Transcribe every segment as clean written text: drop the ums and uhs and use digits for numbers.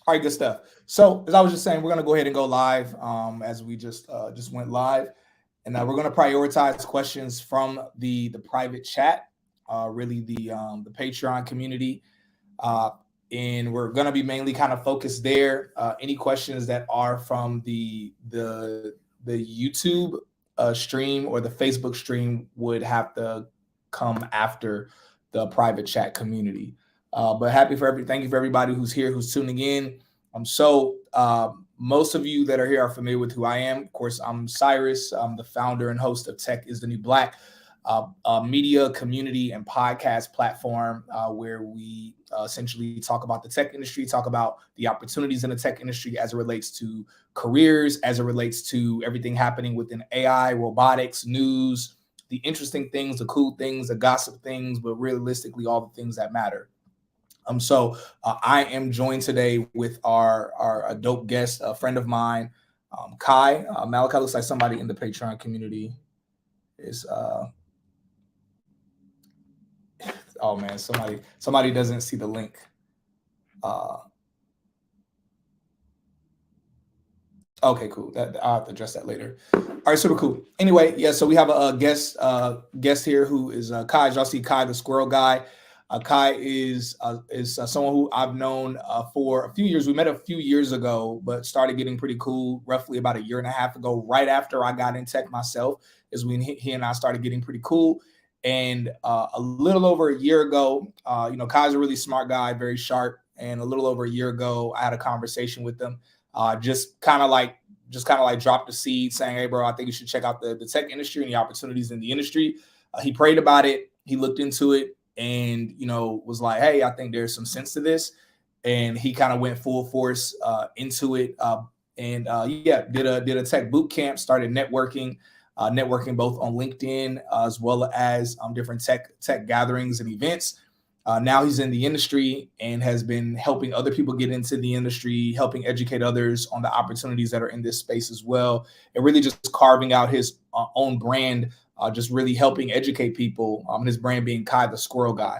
All right, good stuff. So as I was just saying, we're gonna go ahead and go live as we just went live, and we're gonna prioritize questions from the private chat, really the Patreon community, and we're gonna be mainly kind of focused there. Any questions that are from the YouTube stream or the Facebook stream would have to come after the private chat community. But thank you for everybody who's here, who's tuning in. Most of you that are here are familiar with who I am. Of course, I'm Cyrus. I'm the founder and host of Tech is the New Black, media, community, and podcast platform where we essentially talk about the tech industry, talk about the opportunities in the tech industry as it relates to careers, as it relates to everything happening within AI, robotics, news, the interesting things, the cool things, the gossip things, but realistically, all the things that matter. I am joined today with our dope guest, a friend of mine, Kai. Malachi looks like somebody in the Patreon community is. Oh man, somebody doesn't see the link. Okay, cool. I'll have to address that later. All right, super cool. Anyway, yeah. So we have a guest here who is Kai Joshi, Kai the Squirrel Guy. Kai is someone who I've known for a few years. We met a few years ago, but started getting pretty cool roughly about a year and a half ago. Right after I got in tech myself, is when he and I started getting pretty cool. And a little over a year ago, Kai's a really smart guy, very sharp. And a little over a year ago, I had a conversation with him, just kind of like dropped the seed, saying, "Hey, bro, I think you should check out the tech industry and the opportunities in the industry." He prayed about it. He looked into it, and was like, "Hey, I think there's some sense to this." And he kind of went full force into it, and did a tech boot camp, started networking both on LinkedIn as well as different tech gatherings and events. Now he's in the industry and has been helping other people get into the industry, helping educate others on the opportunities that are in this space as well, and really just carving out his own brand, just really helping educate people. His brand being Kai the Squirrel Guy.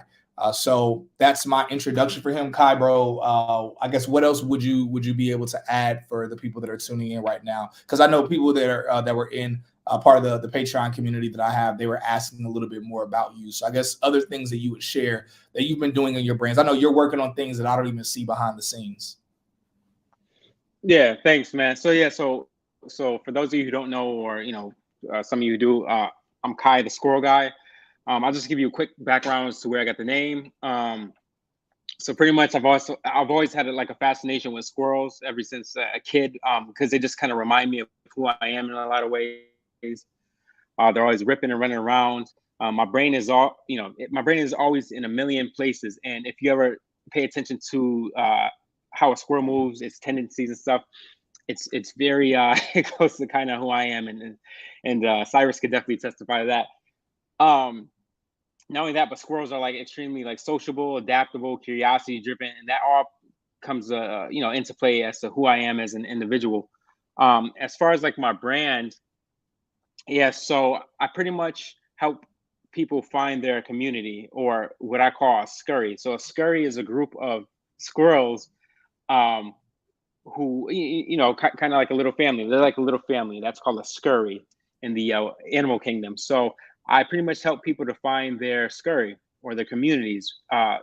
So that's my introduction for him, Kai, bro. I guess what else would you be able to add for the people that are tuning in right now? Because I know people that were in part of the Patreon community that I have, they were asking a little bit more about you. So I guess other things that you would share that you've been doing in your brands. I know you're working on things that I don't even see behind the scenes. Yeah, thanks, man. So for those of you who don't know, or some of you do, I'm Kai the Squirrel Guy. I'll just give you a quick background as to where I got the name. So pretty much, I've always had a fascination with squirrels ever since a kid, because they just kind of remind me of who I am in a lot of ways. They're always ripping and running around. My brain is always in a million places. And if you ever pay attention to how a squirrel moves, its tendencies and stuff, it's very close to kind of who I am, and Cyrus could definitely testify to that. Not only that, but squirrels are extremely sociable, adaptable, curiosity driven, and that all comes into play as to who I am as an individual. As far as my brand, yeah, so I pretty much help people find their community, or what I call a scurry. So a scurry is a group of squirrels who, kind of like a little family. They're like a little family. That's called a scurry in the animal kingdom. So I pretty much help people to find their scurry or their communities.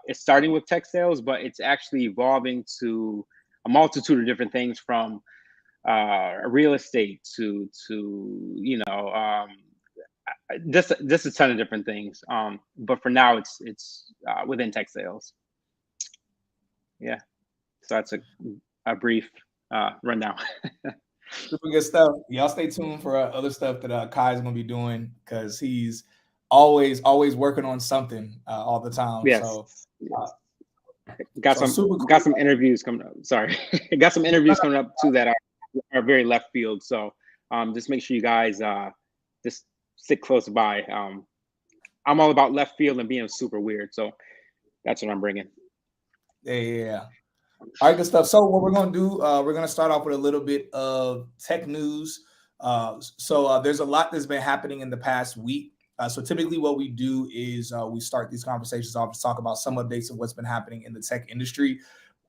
It's starting with tech sales, but it's actually evolving to a multitude of different things, from real estate to just a ton of different things. But for now, it's within tech sales. Yeah, so that's a brief rundown. Super good stuff. Y'all stay tuned for other stuff that Kai is going to be doing, because he's always working on something all the time. Yes. So got some interviews coming up. Sorry, got some interviews coming up too that are very left field. So just make sure you guys just stick close by. I'm all about left field and being super weird. So that's what I'm bringing. Yeah. All right, good stuff. So what we're going to do, we're going to start off with a little bit of tech news. So there's a lot that's been happening in the past week. So typically what we do is we start these conversations off to talk about some updates of what's been happening in the tech industry.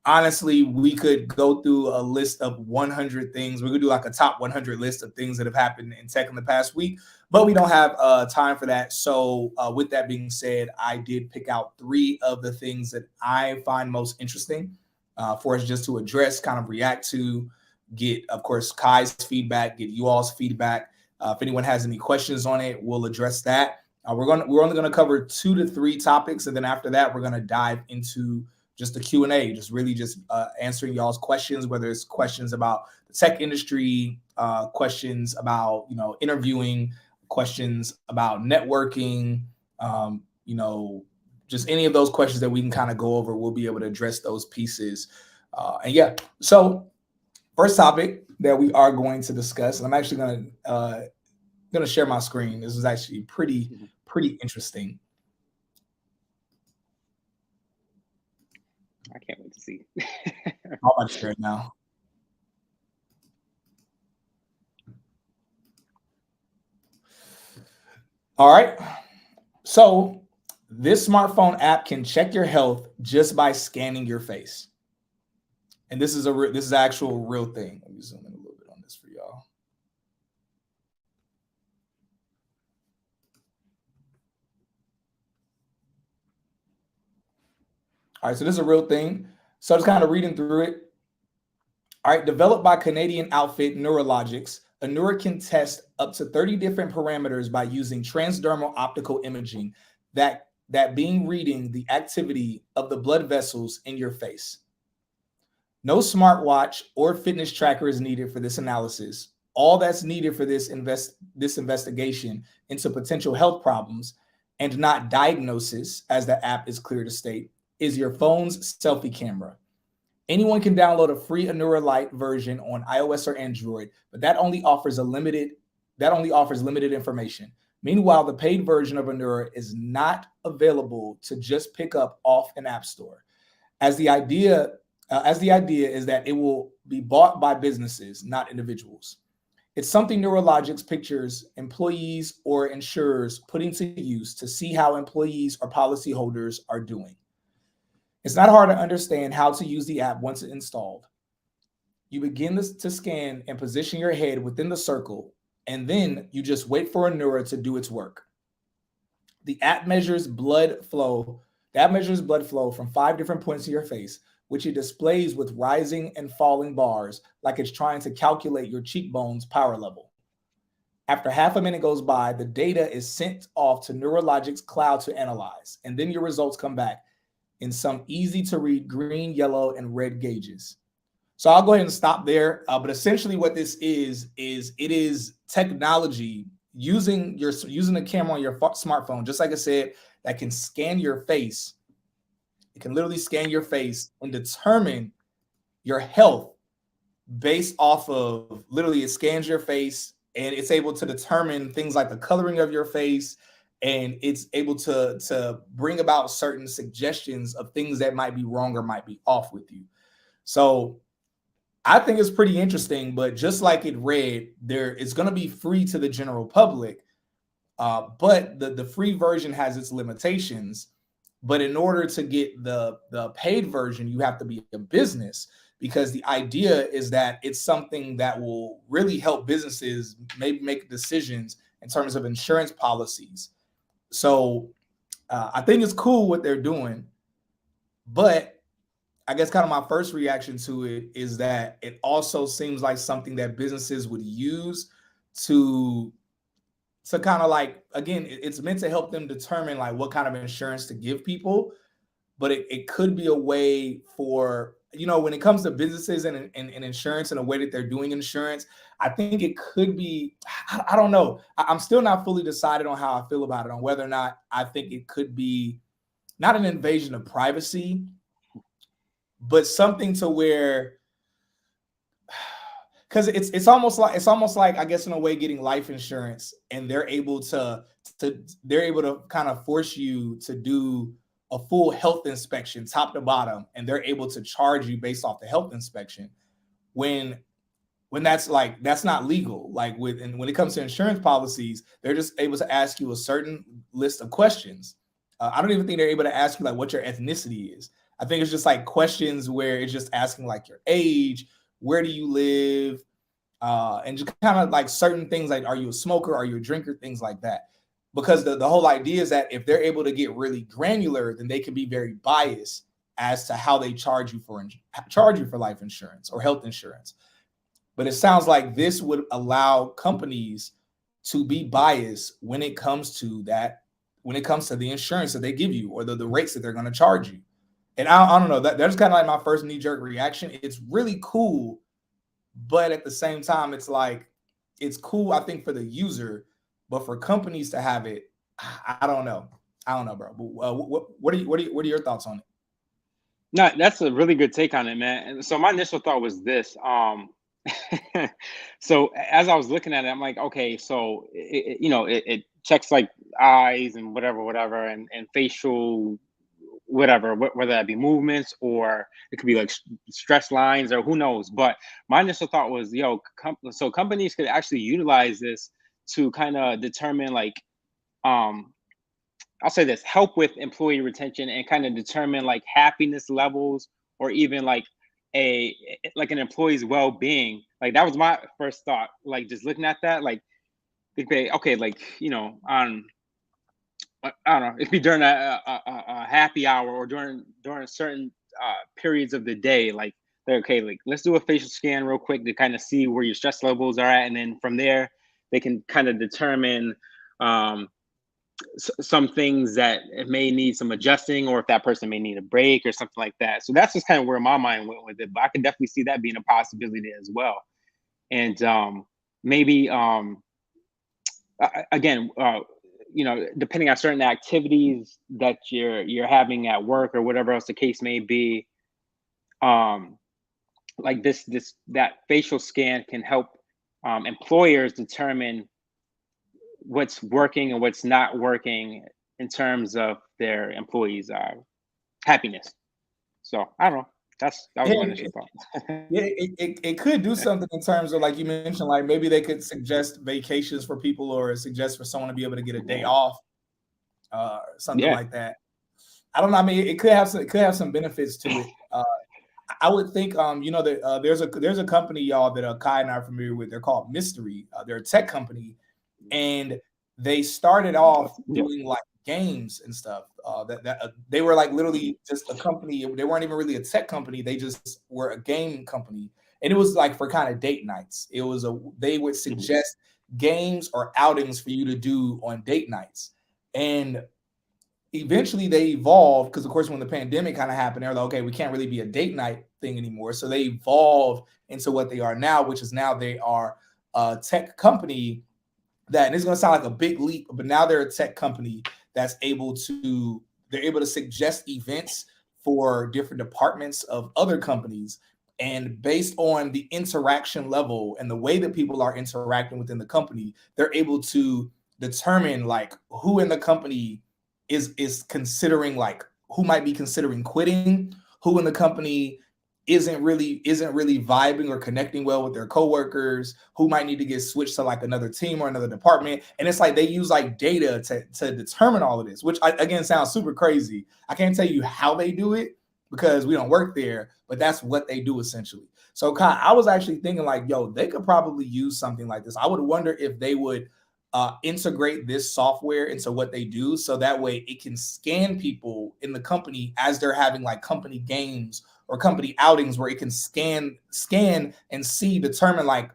honestly, we could go through a list of 100 things. We could do like a top 100 list of things that have happened in tech in the past week, but we don't have time for that. So with that being said, I did pick out 3 of the things that I find most interesting for us just to address, kind of react to, get, of course, Kai's feedback, get you all's feedback. If anyone has any questions on it, we'll address that. We're only gonna cover 2 to 3 topics, and then after that, we're gonna dive into just a Q&A, just really just answering y'all's questions, whether it's questions about the tech industry, questions about, interviewing, questions about networking, just any of those questions that we can kind of go over, we'll be able to address those pieces. And yeah, so first topic that we are going to discuss, and I'm actually going to share my screen. This is actually pretty interesting. I can't wait to see. I'm about to share it now. All right. So this smartphone app can check your health just by scanning your face. And this is actual real thing. Let me zoom in a little bit on this for y'all. All right, so this is a real thing. So just kind of reading through it. All right, developed by Canadian outfit Neurologics, Anura can test up to 30 different parameters by using transdermal optical imaging that being reading the activity of the blood vessels in your face. No smartwatch or fitness tracker is needed for this analysis. All that's needed for this investigation into potential health problems, and not diagnosis, as the app is clear to state, is your phone's selfie camera. Anyone can download a free Anura Lite version on iOS or Android, but that only offers limited information. Meanwhile, the paid version of Anura is not available to just pick up off an app store, as the idea is that it will be bought by businesses, not individuals. It's something Neurologics pictures employees or insurers putting to use to see how employees or policyholders are doing. It's not hard to understand how to use the app once it's installed. You begin to scan and position your head within the circle, and then you just wait for Anura to do its work. The app measures blood flow. From 5 different points of your face, which it displays with rising and falling bars, like it's trying to calculate your cheekbone's power level. After half a minute goes by, the data is sent off to Neurologics cloud to analyze, and then your results come back in some easy to read green, yellow, and red gauges. So I'll go ahead and stop there. But essentially what this is it is technology using the camera on your smartphone, just like I said, that can scan your face. It can literally scan your face and determine your health based off of, literally it scans your face and it's able to determine things like the coloring of your face, and it's able to bring about certain suggestions of things that might be wrong or might be off with you. So I think it's pretty interesting, but just like it read, it's going to be free to the general public, but the free version has its limitations. But in order to get the paid version, you have to be a business, because the idea is that it's something that will really help businesses maybe make decisions in terms of insurance policies. So I think it's cool what they're doing, but I guess kind of my first reaction to it is that it also seems like something that businesses would use to kind of like, again, it's meant to help them determine like what kind of insurance to give people, but it could be a way for, when it comes to businesses and insurance and the way that they're doing insurance, I think it could be, I don't know. I'm still not fully decided on how I feel about it, on whether or not I think it could be not an invasion of privacy, but something to where, because it's almost like I guess in a way getting life insurance, and they're able to kind of force you to do a full health inspection top to bottom, and they're able to charge you based off the health inspection when that's not legal. Like when it comes to insurance policies, they're just able to ask you a certain list of questions. I don't even think they're able to ask you like what your ethnicity is. I think it's just like questions where it's just asking like your age, where do you live, and just kind of like certain things like, are you a smoker, are you a drinker, things like that. Because the whole idea is that if they're able to get really granular, then they can be very biased as to how they charge you for life insurance or health insurance. But it sounds like this would allow companies to be biased when it comes to the insurance that they give you or the rates that they're going to charge you. And I don't know, that's kind of like my first knee-jerk reaction. It's really cool, but at the same time, it's like, it's cool, I think, for the user, but for companies to have it, I don't know. I don't know, bro. What are your thoughts on it? No, that's a really good take on it, man. And so my initial thought was this. So as I was looking at it, I'm like, okay, so it checks like eyes and whatever, and facial whatever, whether that be movements or it could be like stress lines or who knows. But my initial thought was, so companies could actually utilize this to kind of determine like, I'll say this, help with employee retention and kind of determine like happiness levels or even like an employee's well-being. Like that was my first thought, like just looking at that, like okay, like on, I don't know, it could be during a happy hour or during certain periods of the day, like okay, like let's do a facial scan real quick to kind of see where your stress levels are at, and then from there they can kind of determine some things that it may need some adjusting, or if that person may need a break or something like that. So that's just kind of where my mind went with it. But I can definitely see that being a possibility as well. And maybe again, depending on certain activities that you're having at work or whatever else the case may be, like that facial scan can help employers determine what's working and what's not working in terms of their employees' happiness. So I don't know. That was my initial thought. Yeah, it could do something in terms of, like you mentioned, like maybe they could suggest vacations for people or suggest for someone to be able to get a day off, something like that. I don't know. I mean, it could have some benefits to it. I would think, that there's a company, y'all, that Kai and I are familiar with. They're called Mystery. They're a tech company, and they started off doing like games and stuff. They were like literally just a company. They weren't even really a tech company. They just were a game company, and it was like for kind of date nights. They would suggest games or outings for you to do on date nights, and eventually they evolved because, of course, when the pandemic kind of happened, they're like, okay, we can't really be a date night thing anymore. So they evolved into what they are now, which is now they are a tech company that, and it's going to sound like a big leap, but now they're a tech company that's able to suggest events for different departments of other companies. And based on the interaction level and the way that people are interacting within the company, they're able to determine like who in the company is considering, like who might be considering quitting, who in the company isn't really vibing or connecting well with their coworkers, who might need to get switched to like another team or another department. And it's like they use like data to determine all of this, which again sounds super crazy. I can't tell you how they do it because we don't work there, but that's what they do essentially. So Kai, I was actually thinking like, yo, they could probably use something like this. I would wonder if they would integrate this software into what they do, so that way it can scan people in the company as they're having like company games or company outings, where it can scan and determine like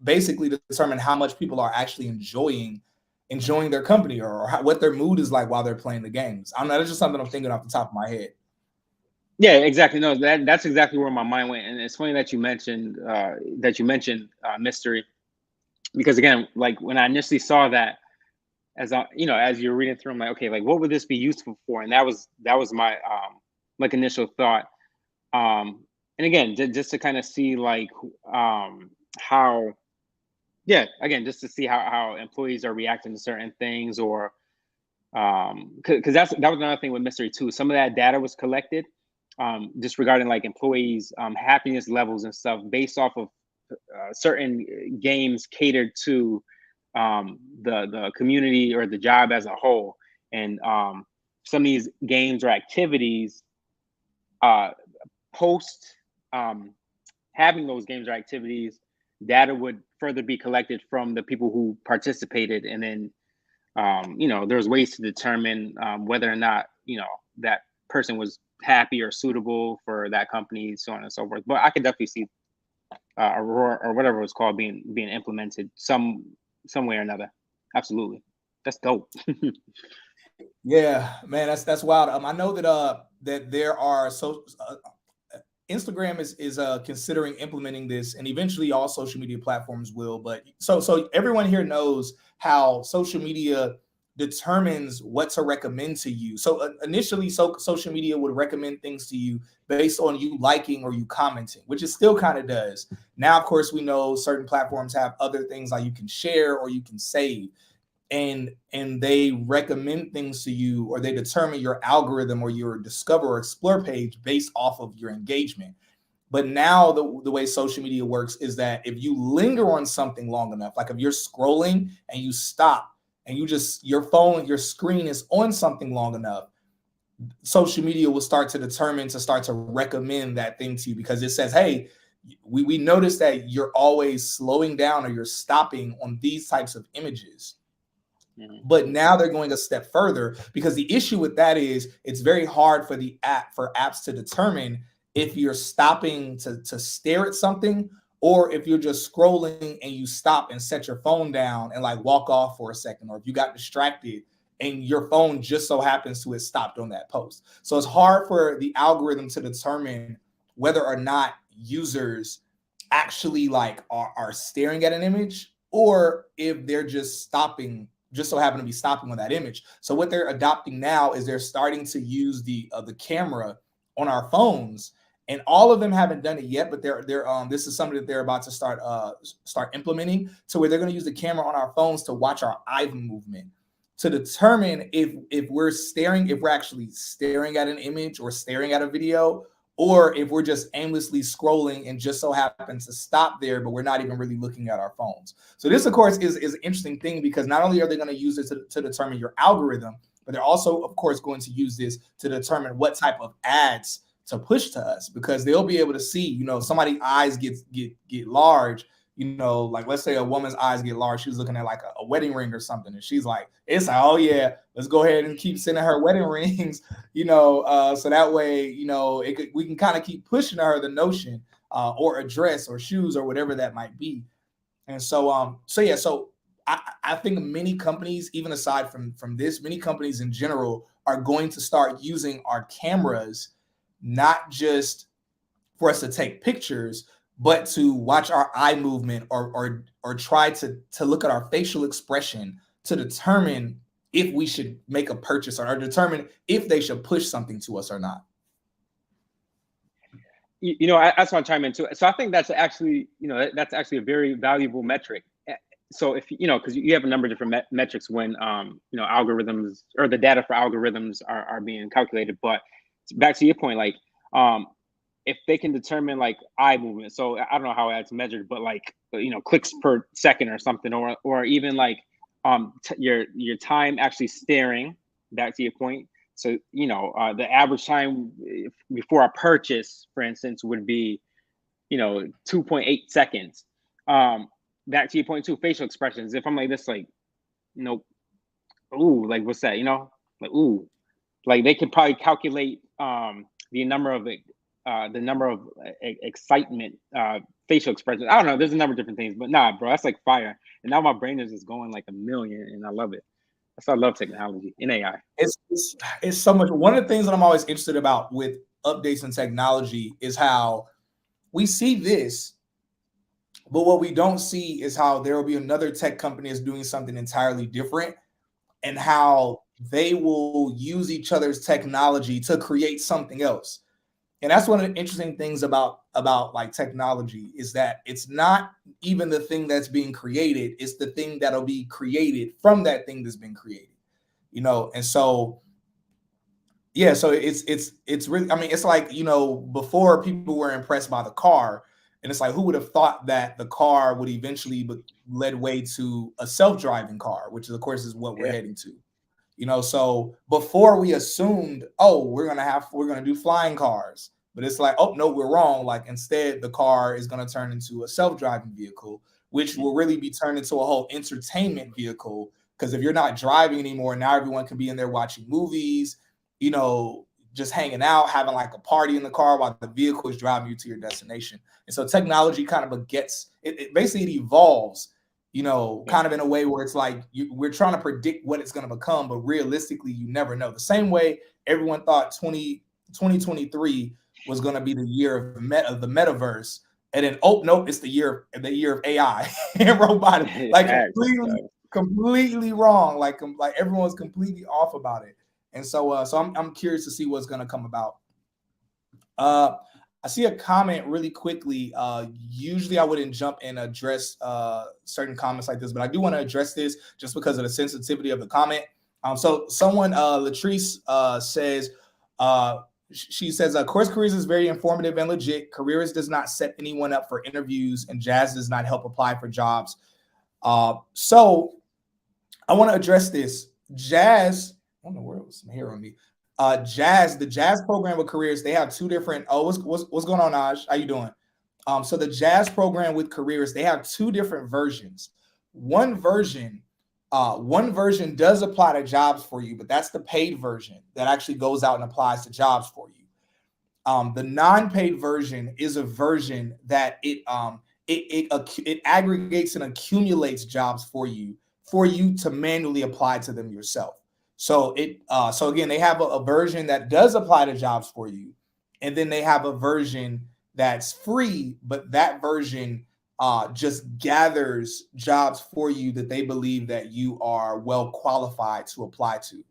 basically determine how much people are actually enjoying their company, or what their mood is like while they're playing the games. I don't know. That's just something I'm thinking off the top of my head. Yeah, exactly. No, that's exactly where my mind went. And it's funny that you mentioned Mystery, because again, like when I initially saw that, as you're reading through, I'm like, okay, like what would this be useful for? And that was my like initial thought. And again, just to kind of see like how, again, just to see how employees are reacting to certain things, or because that was another thing with Mystery too. Some of that data was collected just regarding like employees' happiness levels and stuff based off of certain games catered to the community or the job as a whole. And some of these games or activities post having those games or activities, data would further be collected from the people who participated, and then there's ways to determine whether or not that person was happy or suitable for that company, so on and so forth. But I could definitely see Aurora or whatever it's called being implemented some way or another. Absolutely, that's dope. Yeah, man, that's wild. I know that there are Instagram is considering implementing this, and eventually all social media platforms will. But so everyone here knows how social media determines what to recommend to you. So initially, social media would recommend things to you based on you liking or you commenting, which it still kind of does. Now, of course, we know certain platforms have other things like you can share or you can save. And they recommend things to you, or they determine your algorithm or your discover or explore page based off of your engagement. But now the way social media works is that if you linger on something long enough, like if you're scrolling and you stop and your phone, your screen is on something long enough, social media will start to recommend that thing to you, because it says, hey, we notice that you're always slowing down or you're stopping on these types of images. But now they're going a step further, because the issue with that is it's very hard for apps to determine if you're stopping to stare at something, or if you're just scrolling and you stop and set your phone down and like walk off for a second, or if you got distracted and your phone just so happens to have stopped on that post. So it's hard for the algorithm to determine whether or not users actually like are staring at an image, or if they're just so happen to be stopping on that image. So what they're adopting now is they're starting to use the camera on our phones, and all of them haven't done it yet, but they're this is something that they're about to start implementing, to where they're going to use the camera on our phones to watch our eye movement, to determine if we're actually staring at an image or staring at a video, or if we're just aimlessly scrolling and just so happen to stop there, but we're not even really looking at our phones. So this, of course, is an interesting thing, because not only are they going to use it to determine your algorithm, but they're also, of course, going to use this to determine what type of ads to push to us, because they'll be able to see, somebody's eyes get large. Like let's say a woman's eyes get large. She was looking at like a wedding ring or something, and she's like, it's like, oh yeah, let's go ahead and keep sending her wedding rings, so that way, we can kind of keep pushing her the notion, or a dress or shoes or whatever that might be. And so I think many companies, even aside from this, many companies in general are going to start using our cameras, not just for us to take pictures, but to watch our eye movement, or try to look at our facial expression to determine if we should make a purchase, or determine if they should push something to us or not. I just want to chime in too. So I think that's actually, that's actually a very valuable metric. So if, because you have a number of different metrics when, algorithms, or the data for algorithms are being calculated. But back to your point, like, if they can determine like eye movement, so I don't know how that's measured, but like, clicks per second or something, or even like your time actually staring, back to your point. So, the average time before a purchase, for instance, would be, 2.8 seconds. Back to your point too, facial expressions. If I'm like this, like, nope, ooh, like what's that? Like, ooh, like they could probably calculate the number of excitement facial expressions. I don't know. There's a number of different things, but nah, bro, that's like fire. And now my brain is just going like a million, and I love it. I love technology in AI. It's so much. One of the things that I'm always interested about with updates in technology is how we see this, but what we don't see is how there will be another tech company that's doing something entirely different, and how they will use each other's technology to create something else. And that's one of the interesting things about like technology, is that it's not even the thing that's being created, it's the thing that'll be created from that thing that's been created, and so yeah, so it's really, I mean, it's like, before people were impressed by the car, and it's like, who would have thought that the car would eventually lead way to a self-driving car, which of course is what we're heading to, So before we assumed, oh, we're gonna do flying cars, but it's like, oh no, we're wrong. Like instead, the car is gonna turn into a self-driving vehicle, which will really be turned into a whole entertainment vehicle. Because if you're not driving anymore, now everyone can be in there watching movies, just hanging out, having like a party in the car while the vehicle is driving you to your destination. And so technology kind of begets it basically it evolves, kind of in a way where it's like we're trying to predict what it's going to become, but realistically, you never know. The same way everyone thought 2023 was going to be the year of the metaverse, and then oh nope, it's the year of AI and robotics. Like completely wrong. Like everyone's completely off about it. And so I'm curious to see what's going to come about. I see a comment really quickly. Usually I wouldn't jump and address certain comments like this, but I do want to address this just because of the sensitivity of the comment. So someone, Latrice, says, she says, CourseCareers is very informative and legit. Careerist does not set anyone up for interviews, and Jazz does not help apply for jobs. So I want to address this. Jazz, I don't know where it was here on me. The Jazz program with Careers, they have two different. Oh, what's going on, Naj? How you doing? So the Jazz program with Careers, they have two different versions. One version does apply to jobs for you, but that's the paid version that actually goes out and applies to jobs for you. The non-paid version is a version that it aggregates and accumulates jobs for you to manually apply to them yourself. So again, they have a version that does apply to jobs for you, and then they have a version that's free, but that version just gathers jobs for you that they believe that you are well qualified to apply to.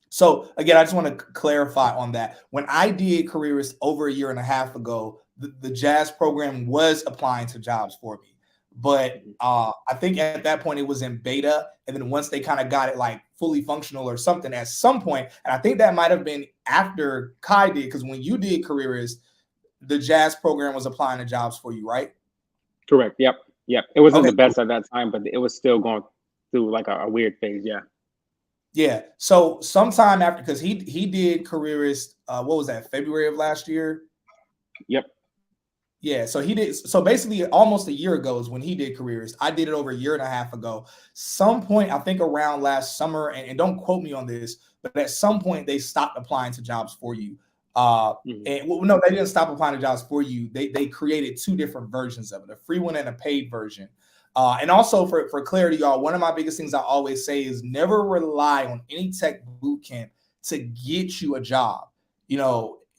So again, I just want to clarify on that. When I did Careerist over a year and a half ago, the Jazz program was applying to jobs for me. But I think at that point it was in beta. And then once they kind of got it like fully functional or something at some point, and I think that might have been after Kai did, because when you did Careerist, the Jazz program was applying to jobs for you, right? Correct. Yep. It wasn't the best at that time, but it was still going through like a weird phase. Yeah. Yeah. So sometime after, because he did Careerist, what was that, February of last year? Yep. Yeah, so he did. So basically, almost a year ago is when he did Careerist. I did it over a year and a half ago. Some point, I think around last summer, and don't quote me on this, but at some point they stopped applying to jobs for you. And well, no, they didn't stop applying to jobs for you. They created two different versions of it, a free one and a paid version. And also for clarity, y'all, one of my biggest things I always say is never rely on any tech bootcamp to get you a job.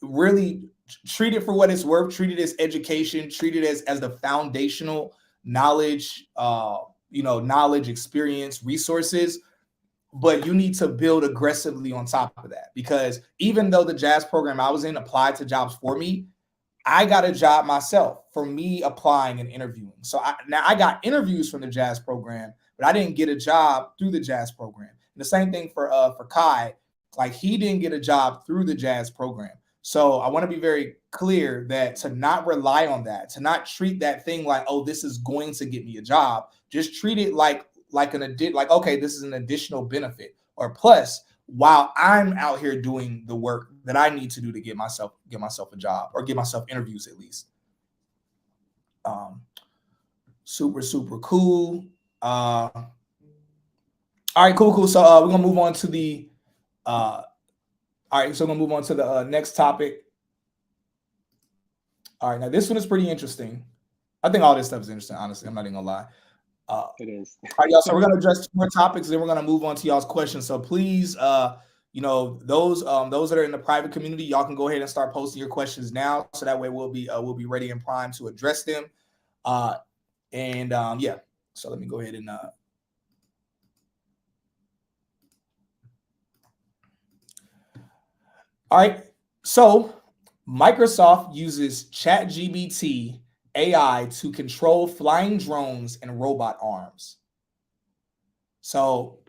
Really treat it for what it's worth. Treat it as education. Treat it as the foundational knowledge, knowledge, experience, resources. But you need to build aggressively on top of that, because even though the Jazz program I was in applied to jobs for me, I got a job myself for me applying and interviewing. So I got interviews from the Jazz program, but I didn't get a job through the Jazz program. And the same thing for Kai, like he didn't get a job through the Jazz program. So I want to be very clear that to not rely on that, to not treat that thing like, oh, this is going to get me a job. Just treat it like okay, this is an additional benefit or plus while I'm out here doing the work that I need to do to get myself a job or get myself interviews at least. Super cool. All right, cool. So we're gonna move on to the all right, so we're gonna move on to the next topic. All right, now this one is pretty interesting. I think all this stuff is interesting, honestly. I'm not even gonna lie. It is. All right, y'all. So we're gonna address two more topics, and then we're gonna move on to y'all's questions. So please, those that are in the private community, y'all can go ahead and start posting your questions now, so that way we'll be ready and primed to address them. Yeah. So let me go ahead and. All right. So Microsoft uses ChatGPT AI to control flying drones and robot arms. So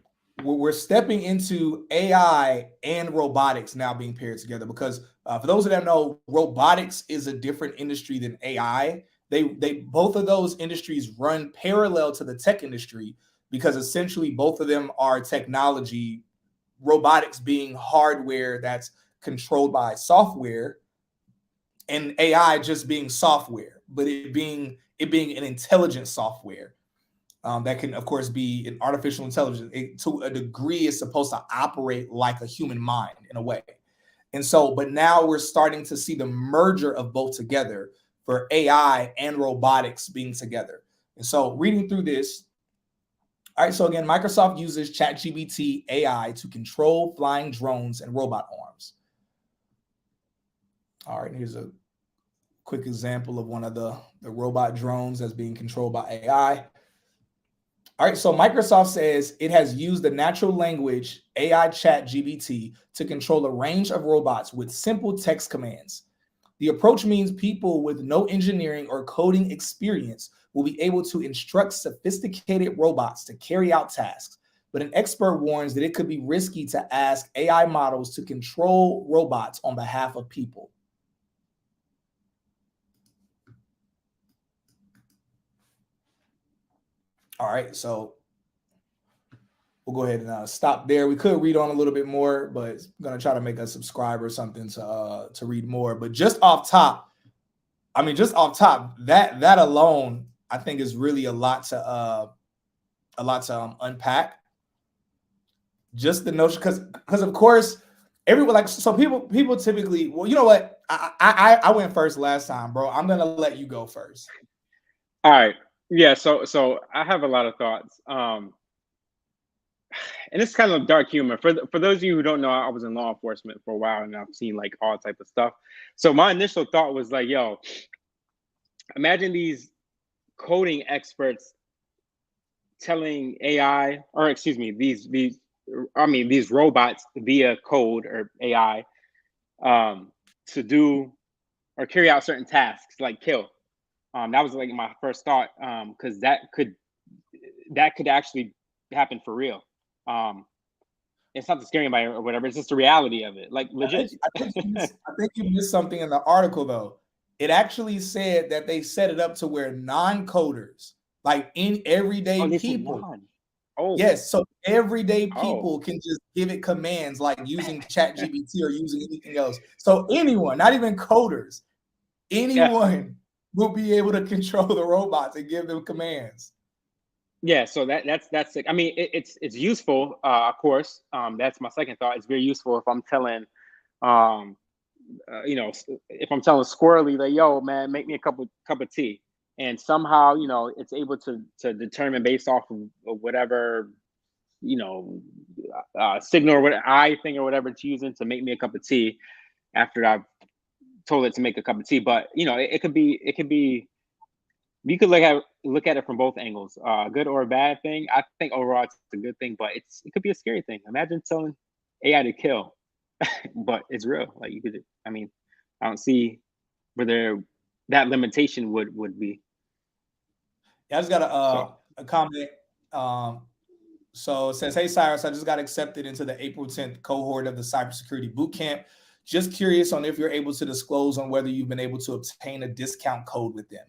we're stepping into AI and robotics now being paired together, because for those that don't know, robotics is a different industry than AI. They both of those industries run parallel to the tech industry, because essentially both of them are technology robotics being hardware that's controlled by software, and AI just being software, but it being an intelligent software that can, of course, be an artificial intelligence. To a degree, is supposed to operate like a human mind in a way. And so, but now we're starting to see the merger of both together for AI and robotics being together. And so, reading through this, all right, so again, Microsoft uses ChatGPT AI to control flying drones and robot arms. All right, here's a quick example of one of the robot drones that's being controlled by AI. All right, so Microsoft says it has used the natural language AI ChatGPT to control a range of robots with simple text commands. The approach means people with no engineering or coding experience will be able to instruct sophisticated robots to carry out tasks, but an expert warns that it could be risky to ask AI models to control robots on behalf of people. All right, so we'll go ahead and stop there. We could read on a little bit more, but I'm gonna try to make a subscriber or something to read more. But just off top, that alone, I think is really a lot to unpack. Just the notion, because of course everyone, like, so people typically, well, you know what? I went first last time, bro. I'm gonna let you go first. All right. Yeah. So I have a lot of thoughts. And it's kind of dark humor. For those of you who don't know, I was in law enforcement for a while, and I've seen like all type of stuff. So my initial thought was like, yo, imagine these coding experts telling AI, or excuse me, these robots via code or AI to do or carry out certain tasks like kill. That was like my first thought, because that could actually happen for real. It's not the scary by or whatever. It's just the reality of it. Like legit. I think you missed something in the article though. It actually said that they set it up to where non-coders, like in everyday people. Yes, so everyday people can just give it commands like using ChatGPT or using anything else. So anyone, not even coders, anyone will be able to control the robots and give them commands. Yeah, so that's sick. I mean, it's useful, of course. That's my second thought. It's very useful if I'm telling, if I'm telling Squirrely that, yo, man, make me a cup of tea, and somehow, it's able to determine based off of whatever, signal or what I think or whatever it's using to make me a cup of tea after I've told it to make a cup of tea. But it could be. You could look at it from both angles, good or a bad thing. I think overall it's a good thing, but it could be a scary thing. Imagine telling AI to kill, but it's real. Like I don't see where that limitation would be. Yeah, I just got a comment. So it says, "Hey Cyrus, I just got accepted into the April 10th cohort of the cybersecurity bootcamp. Just curious on if you're able to disclose on whether you've been able to obtain a discount code with them.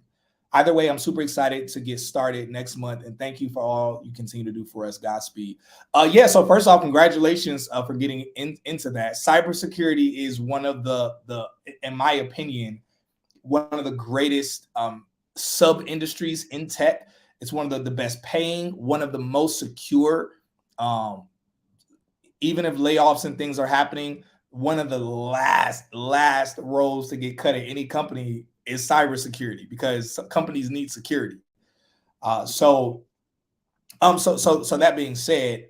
Either way, I'm super excited to get started next month, and thank you for all you continue to do for us. Godspeed." So first off, congratulations for getting into that. Cybersecurity is one of the, in my opinion, one of the greatest sub industries in tech. It's one of the best paying, one of the most secure. Even if layoffs and things are happening, one of the last roles to get cut at any company is cybersecurity, because companies need security. So that being said,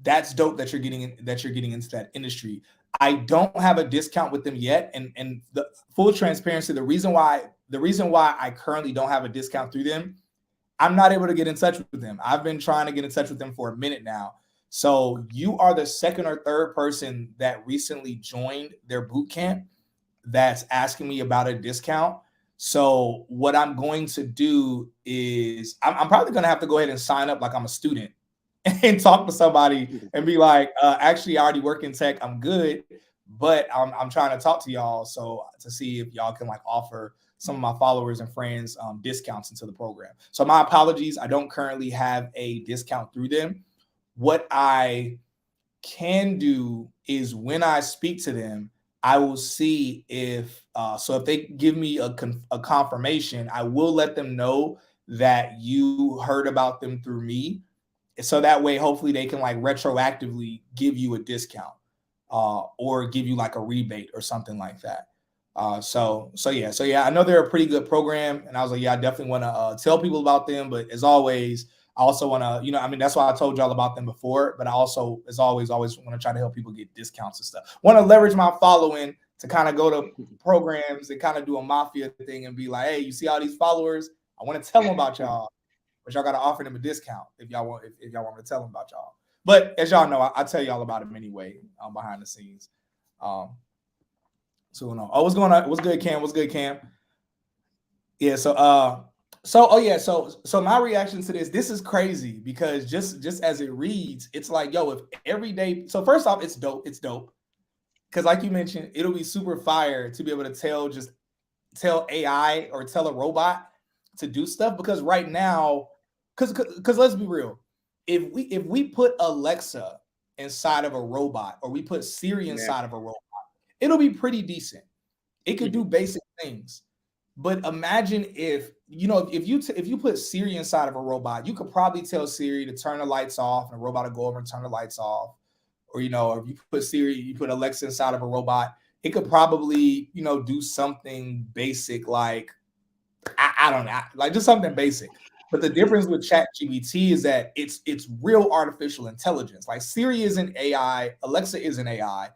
that's dope that you're getting into that industry. I don't have a discount with them yet, and the full transparency, the reason why I currently don't have a discount through them, I'm not able to get in touch with them. I've been trying to get in touch with them for a minute now. So you are the second or third person that recently joined their bootcamp that's asking me about a discount. So what I'm going to do is I'm probably going to have to go ahead and sign up like I'm a student and talk to somebody and be like, actually, I already work in tech. I'm good, but I'm trying to talk to y'all to see if y'all can like offer some of my followers and friends discounts into the program. So my apologies. I don't currently have a discount through them. What I can do is when I speak to them, I will see if so if they give me a confirmation, I will let them know that you heard about them through me. So that way, hopefully they can like retroactively give you a discount or give you like a rebate or something like that. So yeah, I know they're a pretty good program, and I was like, yeah, I definitely want to tell people about them. But as always, I also want to, I mean, that's why I told y'all about them before. But I also, as always want to try to help people get discounts and stuff. Want to leverage my following to kind of go to programs and kind of do a mafia thing and be like, hey, you see all these followers? I want to tell them about y'all, but y'all got to offer them a discount if y'all want me to tell them about y'all. But as y'all know, I tell y'all about them anyway behind the scenes. So no. Oh, what's going on? What's good, Cam? What's good, Cam? Yeah. So my reaction to this is crazy because just as it reads, it's like, yo, if every day. So first off, it's dope. It's dope because, like you mentioned, it'll be super fire to be able to tell AI or tell a robot to do stuff. Because right now, because let's be real, if we put Alexa inside of a robot or we put Siri inside of a robot, it'll be pretty decent. It could do basic things. But imagine if you put Siri inside of a robot, you could probably tell Siri to turn the lights off, and the robot will go over and turn the lights off. Or or if you put Alexa inside of a robot, it could probably do something basic like I don't know, like just something basic. But the difference with ChatGPT is that it's real artificial intelligence. Like Siri isn't AI, Alexa isn't AI,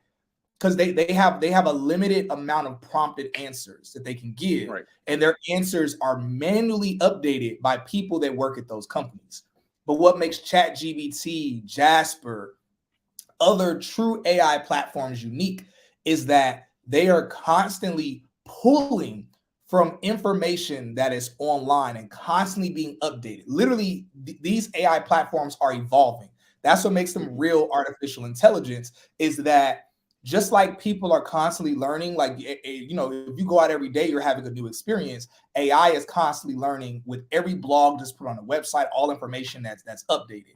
because they have a limited amount of prompted answers that they can give, Right. and their answers are manually updated by people that work at those companies. But what makes ChatGPT, Jasper, other true AI platforms unique is that they are constantly pulling from information that is online and constantly being updated. Literally, these AI platforms are evolving. That's what makes them real artificial intelligence, is that just like people are constantly learning, like, if you go out every day, you're having a new experience. AI is constantly learning with every blog just put on a website, all information that's updated.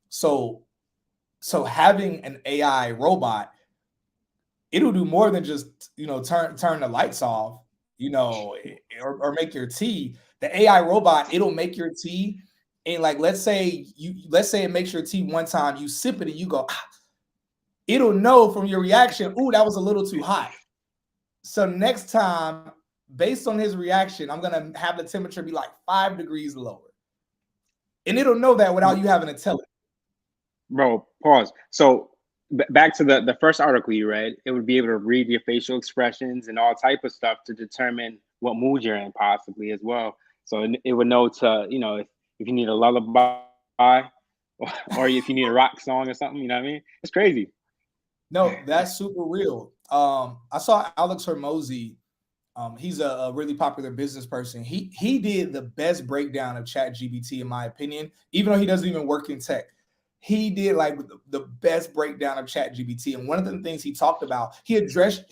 So having an AI robot, it'll do more than just turn the lights off, or make your tea. The AI robot, it'll make your tea, and like let's say it makes your tea one time, you sip it and you go, ah, it'll know from your reaction, ooh, that was a little too hot. So next time, based on his reaction, I'm gonna have the temperature be like 5 degrees lower, and it'll know that without you having to tell it. Bro, pause. So back to the first article you read, it would be able to read your facial expressions and all type of stuff to determine what mood you're in, possibly as well. So it would know to, if you need a lullaby or if you need a rock song or something, you know what I mean? It's crazy. No, that's super real. I saw Alex Hormozy. He's a really popular business person. He did the best breakdown of ChatGPT, in my opinion, even though he doesn't even work in tech. He did like the best breakdown of ChatGPT. And one of the things he talked about, he addressed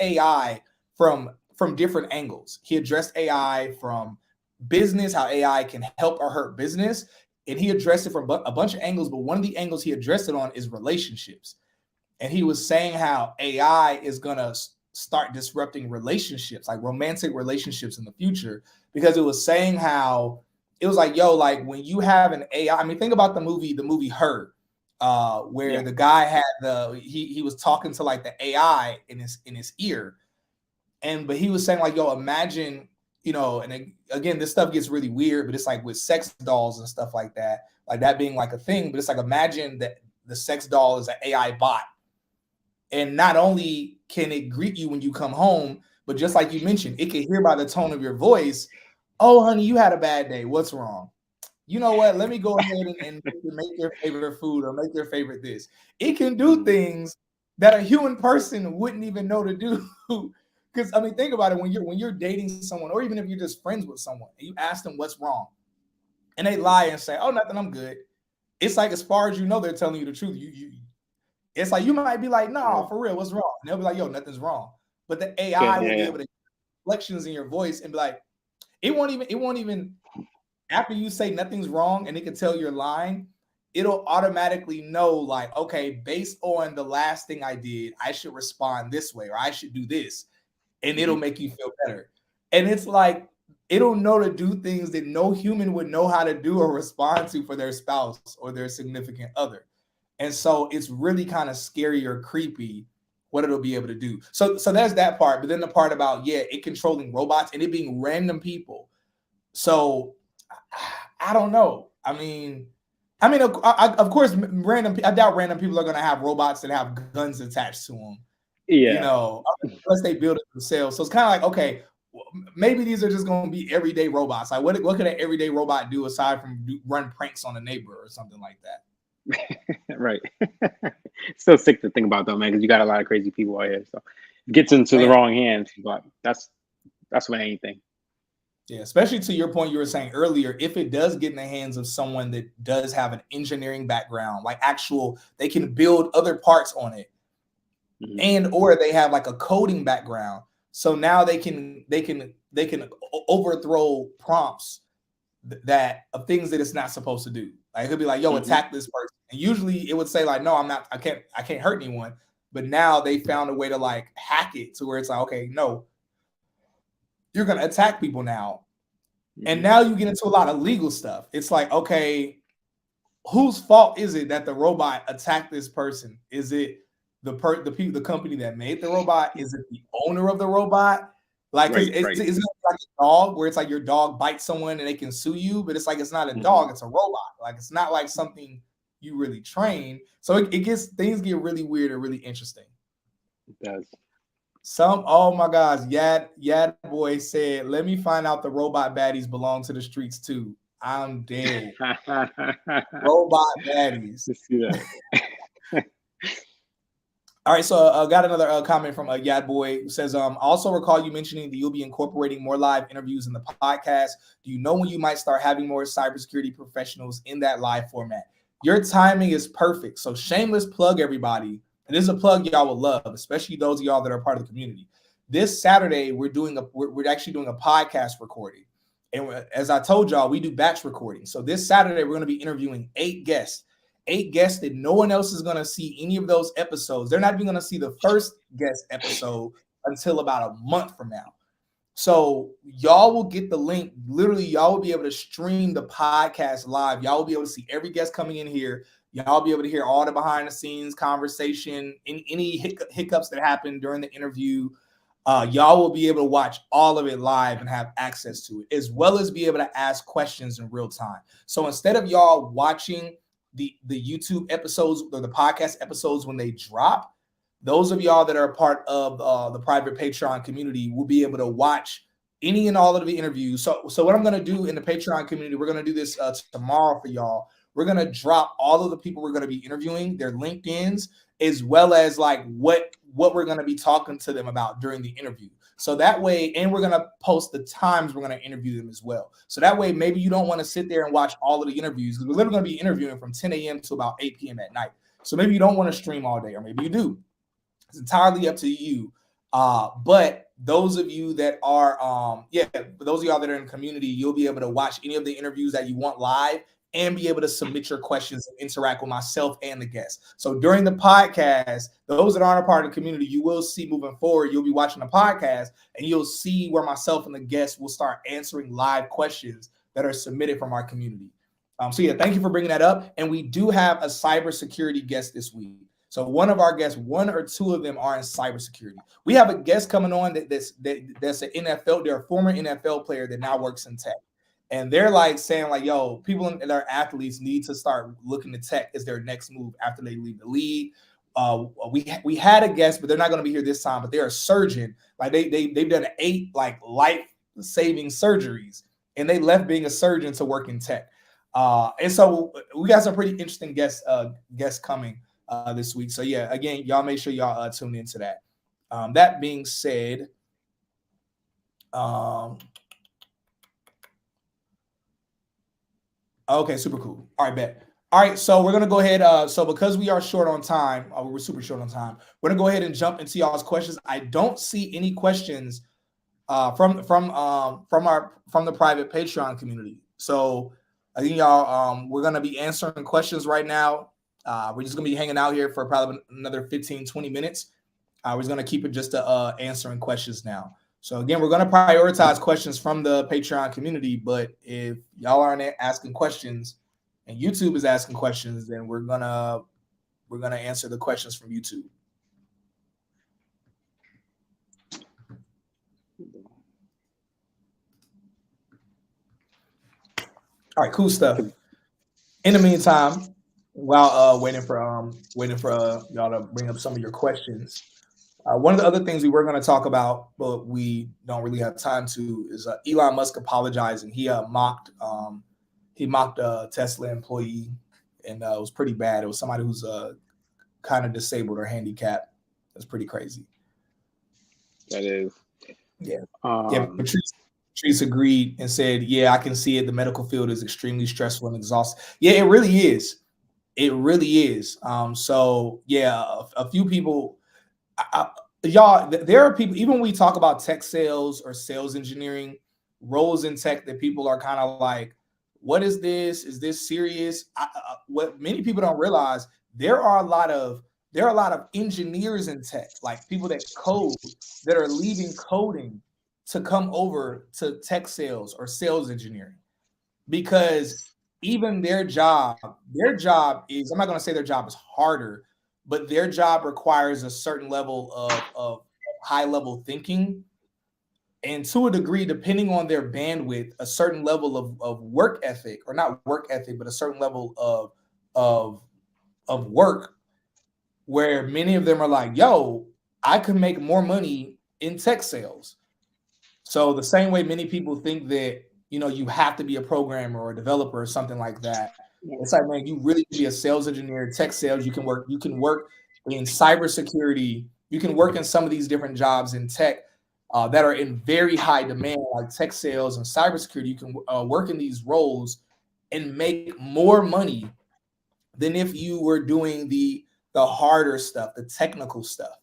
AI from different angles. He addressed AI from business, how AI can help or hurt business. And he addressed it from a bunch of angles, but one of the angles he addressed it on is relationships. And he was saying how AI is going to start disrupting relationships, like romantic relationships in the future, because it was saying how it was like, yo, like when you have an AI, I mean, think about the movie Her, where the guy had he was talking to like the AI in his ear. But he was saying like, yo, imagine, and again, this stuff gets really weird, but it's like with sex dolls and stuff like that being like a thing. But it's like, imagine that the sex doll is an AI bot. And not only can it greet you when you come home, but just like you mentioned, it can hear by the tone of your voice, oh, honey, you had a bad day. What's wrong? You know what? Let me go ahead and make your favorite food or make your favorite this. It can do things that a human person wouldn't even know to do. Because I mean, think about it, when you're dating someone, or even if you're just friends with someone, and you ask them what's wrong, and they lie and say, "Oh, nothing, I'm good." It's like, as far as you know, they're telling you the truth. It's like you might be like, "No, for real, what's wrong?" And they'll be like, "Yo, nothing's wrong." But the AI will be able to inflections in your voice and be like, it won't even after you say nothing's wrong and it can tell you're lying, it'll automatically know like, okay, based on the last thing I did, I should respond this way, or I should do this, and it'll make you feel better. And it's like, it'll know to do things that no human would know how to do or respond to for their spouse or their significant other. And so it's really kind of scary or creepy what it'll be able to do. So there's that part. But then the part about, it controlling robots and it being random people. So I don't know. I mean, of course, I doubt random people are going to have robots that have guns attached to them. Yeah. You know, unless they build it themselves. So it's kind of like, okay, maybe these are just going to be everyday robots. Like, what could an everyday robot do aside from run pranks on a neighbor or something like that? Right. Still sick to think about though, man, because you got a lot of crazy people out here. So it gets into the wrong hands, but that's with anything. Yeah, especially to your point you were saying earlier, if it does get in the hands of someone that does have an engineering background, like they can build other parts on it, and or they have like a coding background. So now they can overthrow prompts that of things that it's not supposed to do. Like it could be like, yo, attack this person. And usually it would say like, no, I can't hurt anyone. But now they found a way to like hack it to where it's like, okay, no, you're going to attack people now. And now you get into a lot of legal stuff. It's like, okay, whose fault is it that the robot attacked this person? Is it the company that made the robot? Is it the owner of the robot? Like, it's like a dog where it's like your dog bites someone and they can sue you, but it's like, it's not a dog, it's a robot. Like, it's not like something you really train. So things get really weird and really interesting. It does. Oh my gosh, Yad boy said, let me find out the robot baddies belong to the streets too. I'm dead. Robot baddies. Let's see that. All right, so I got another comment from Yad boy who says, also recall you mentioning that you'll be incorporating more live interviews in the podcast. Do you know when you might start having more cybersecurity professionals in that live format? Your timing is perfect. So shameless plug, everybody. And this is a plug y'all will love, especially those of y'all that are part of the community. This Saturday, we're actually doing a podcast recording. And as I told y'all, we do batch recording. So this Saturday, we're going to be interviewing 8 guests that no one else is going to see any of those episodes. They're not even going to see the first guest episode until about a month from now. So y'all will get the link. Literally, y'all will be able to stream the podcast live. Y'all will be able to see every guest coming in here. Y'all be able to hear all the behind the scenes conversation, any hiccups that happen during the interview. Y'all will be able to watch all of it live and have access to it, as well as be able to ask questions in real time. So instead of y'all watching the YouTube episodes or the podcast episodes when they drop, those of y'all that are a part of the private Patreon community will be able to watch any and all of the interviews. So what I'm going to do in the Patreon community, we're going to do this tomorrow for y'all. We're going to drop all of the people we're going to be interviewing, their LinkedIns, as well as like what we're going to be talking to them about during the interview. So that way, and we're going to post the times we're going to interview them as well. So that way, maybe you don't want to sit there and watch all of the interviews, because we're literally going to be interviewing from 10 a.m. to about 8 p.m. at night. So maybe you don't want to stream all day, or maybe you do. It's entirely up to you. But those of you that are, for those of y'all that are in the community, you'll be able to watch any of the interviews that you want live and be able to submit your questions and interact with myself and the guests. So during the podcast, those that aren't a part of the community, you will see moving forward, you'll be watching the podcast and you'll see where myself and the guests will start answering live questions that are submitted from our community. Thank you for bringing that up. And we do have a cybersecurity guest this week. So one of our guests, 1 or 2 of them are in cybersecurity. We have a guest coming on that's an NFL, they're a former NFL player that now works in tech. And they're like saying like, yo, people that are athletes need to start looking to tech as their next move after they leave the league. We had a guest, but they're not going to be here this time, but they're a surgeon. Like they've done 8 like life-saving surgeries, and they left being a surgeon to work in tech. And so we got some pretty interesting guests coming this week. So yeah, again, y'all make sure y'all tune into that. That being said, okay, super cool. All right, bet. All right, so we're gonna go ahead. So because we are short on time, we're super short on time. We're gonna go ahead and jump into y'all's questions. I don't see any questions from the private Patreon community. So I think y'all, we're going to be answering questions right now. We're just going to be hanging out here for probably another 15, 20 minutes. We're just going to keep it just to answering questions now. So again, we're going to prioritize questions from the Patreon community, but if y'all aren't asking questions and YouTube is asking questions, then we're going to answer the questions from YouTube. All right, cool stuff. In the meantime, while waiting for y'all to bring up some of your questions, one of the other things we were going to talk about, but we don't really have time to, is Elon Musk apologizing. He mocked a Tesla employee, and it was pretty bad. It was somebody who's kind of disabled or handicapped. That's pretty crazy. That is. Yeah. Patrice agreed and said, yeah, I can see it. The medical field is extremely stressful and exhausting. Yeah, it really is. It really is. So yeah, a few people, y'all, there are people, even when we talk about tech sales or sales engineering roles in tech, that people are kind of like, what is this? Is this serious? What many people don't realize, there are a lot of engineers in tech, like people that code, that are leaving coding to come over to tech sales or sales engineering, because even their job is, I'm not going to say their job is harder, but their job requires a certain level of high level thinking, and to a degree, depending on their bandwidth, a certain level of work ethic, or not work ethic, but a certain level of work, where many of them are like, yo, I could make more money in tech sales. So the same way many people think that, you have to be a programmer or a developer or something like that. It's like, man, you really can be a sales engineer, tech sales. You can work in cybersecurity. You can work in some of these different jobs in tech that are in very high demand, like tech sales and cybersecurity. You can work in these roles and make more money than if you were doing the harder stuff, the technical stuff.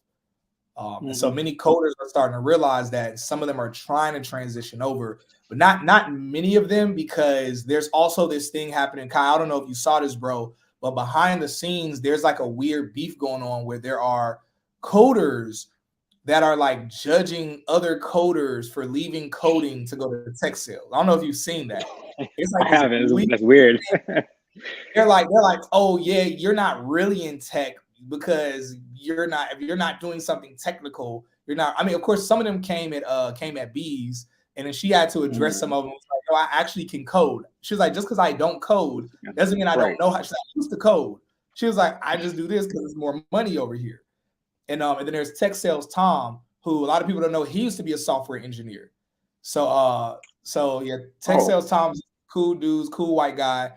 And so many coders are starting to realize that. Some of them are trying to transition over, but not many of them, because there's also this thing happening. Kai, I don't know if you saw this, bro, but behind the scenes, there's like a weird beef going on where there are coders that are like judging other coders for leaving coding to go to tech sales. I don't know if you've seen that. It's like, I haven't. That's weird. They're like, oh yeah, you're not really in tech, because if you're not doing something technical, you're not. I mean, of course, some of them came at B's, and then she had to address some of them. Like, oh, I actually can code. She was like, just because I don't code doesn't mean I don't know how. She's like, I used to code. She was like, I just do this because there's more money over here. And then there's tech sales Tom, who a lot of people don't know. He used to be a software engineer. So yeah, tech sales Tom's cool dudes, cool white guy,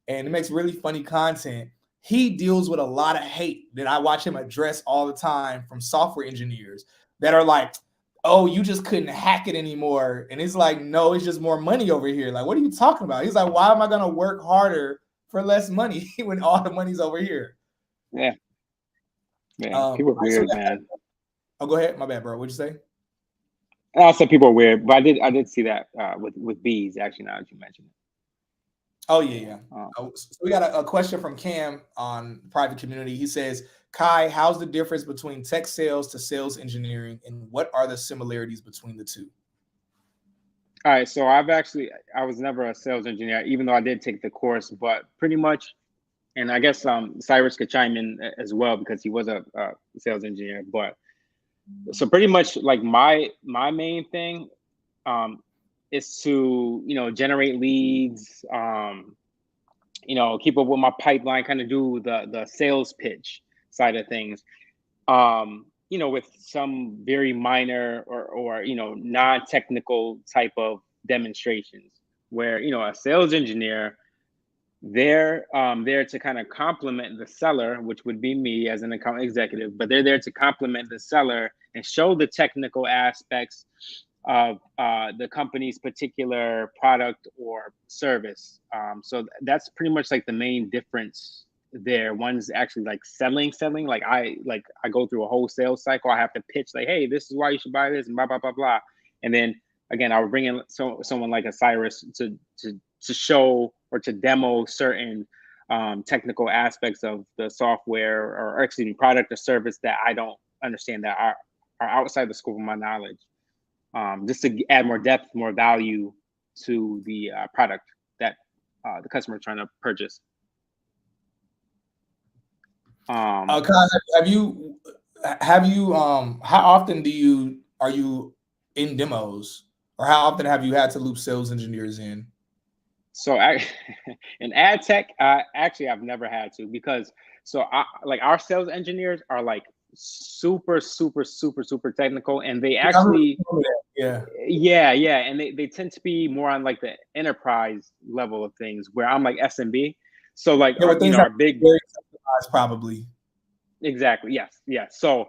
and he makes really funny content. He deals with a lot of hate that I watch him address all the time from software engineers that are like, oh, you just couldn't hack it anymore. And he's like, no, it's just more money over here. Like, what are you talking about? He's like, why am I going to work harder for less money when all the money's over here? Yeah. People are weird, man. Oh, go ahead. My bad, bro. What'd you say? I said people are weird, but I did see that with bees, actually, now that you mentioned it. Oh, yeah. So we got a question from Cam on private community. He says, Kai, how's the difference between tech sales to sales engineering, and what are the similarities between the two? All right, so I was never a sales engineer, even though I did take the course, but pretty much, and I guess Cyrus could chime in as well, because he was a sales engineer. But so pretty much, like my main thing is to generate leads, keep up with my pipeline, kind of do the sales pitch side of things, with some very minor or non-technical type of demonstrations, where a sales engineer, they're there to kind of complement the seller, which would be me as an account executive, but they're there to complement the seller and show the technical aspects of the company's particular product or service. So that's pretty much like the main difference there. One's actually like selling. Like I go through a whole sales cycle. I have to pitch like, hey, this is why you should buy this, and blah blah blah blah. And then again, I would bring in someone like a Cyrus to to show or to demo certain technical aspects of the software or excuse me, product or service that I don't understand, that are outside the scope of my knowledge, just to add more depth, more value to the product that the customer is trying to purchase. Kai, have you how often are you in demos, or how often have you had to loop sales engineers in? So in ad tech, actually I've never had to, because like our sales engineers are like super technical, and they actually yeah, and they tend to be more on like the enterprise level of things, where I'm like SMB. So like our big, very probably. Exactly. Yes. So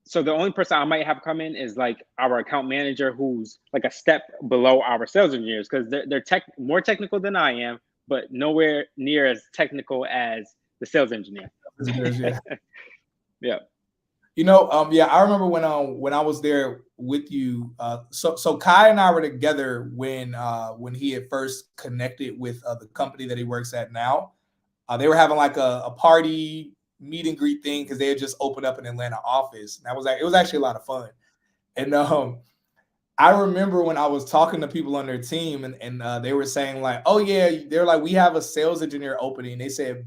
so the only person I might have come in is like our account manager, who's like a step below our sales engineers, because they're more technical than I am, but nowhere near as technical as the sales engineer. Yeah. Yeah. Yeah, I remember when I was there with you. So Kai and I were together when he had first connected with the company that he works at now. They were having like a party meet and greet thing because they had just opened up an Atlanta office. And it was actually a lot of fun. And I remember when I was talking to people on their team, and they were saying like, oh yeah, they're like, we have a sales engineer opening. They said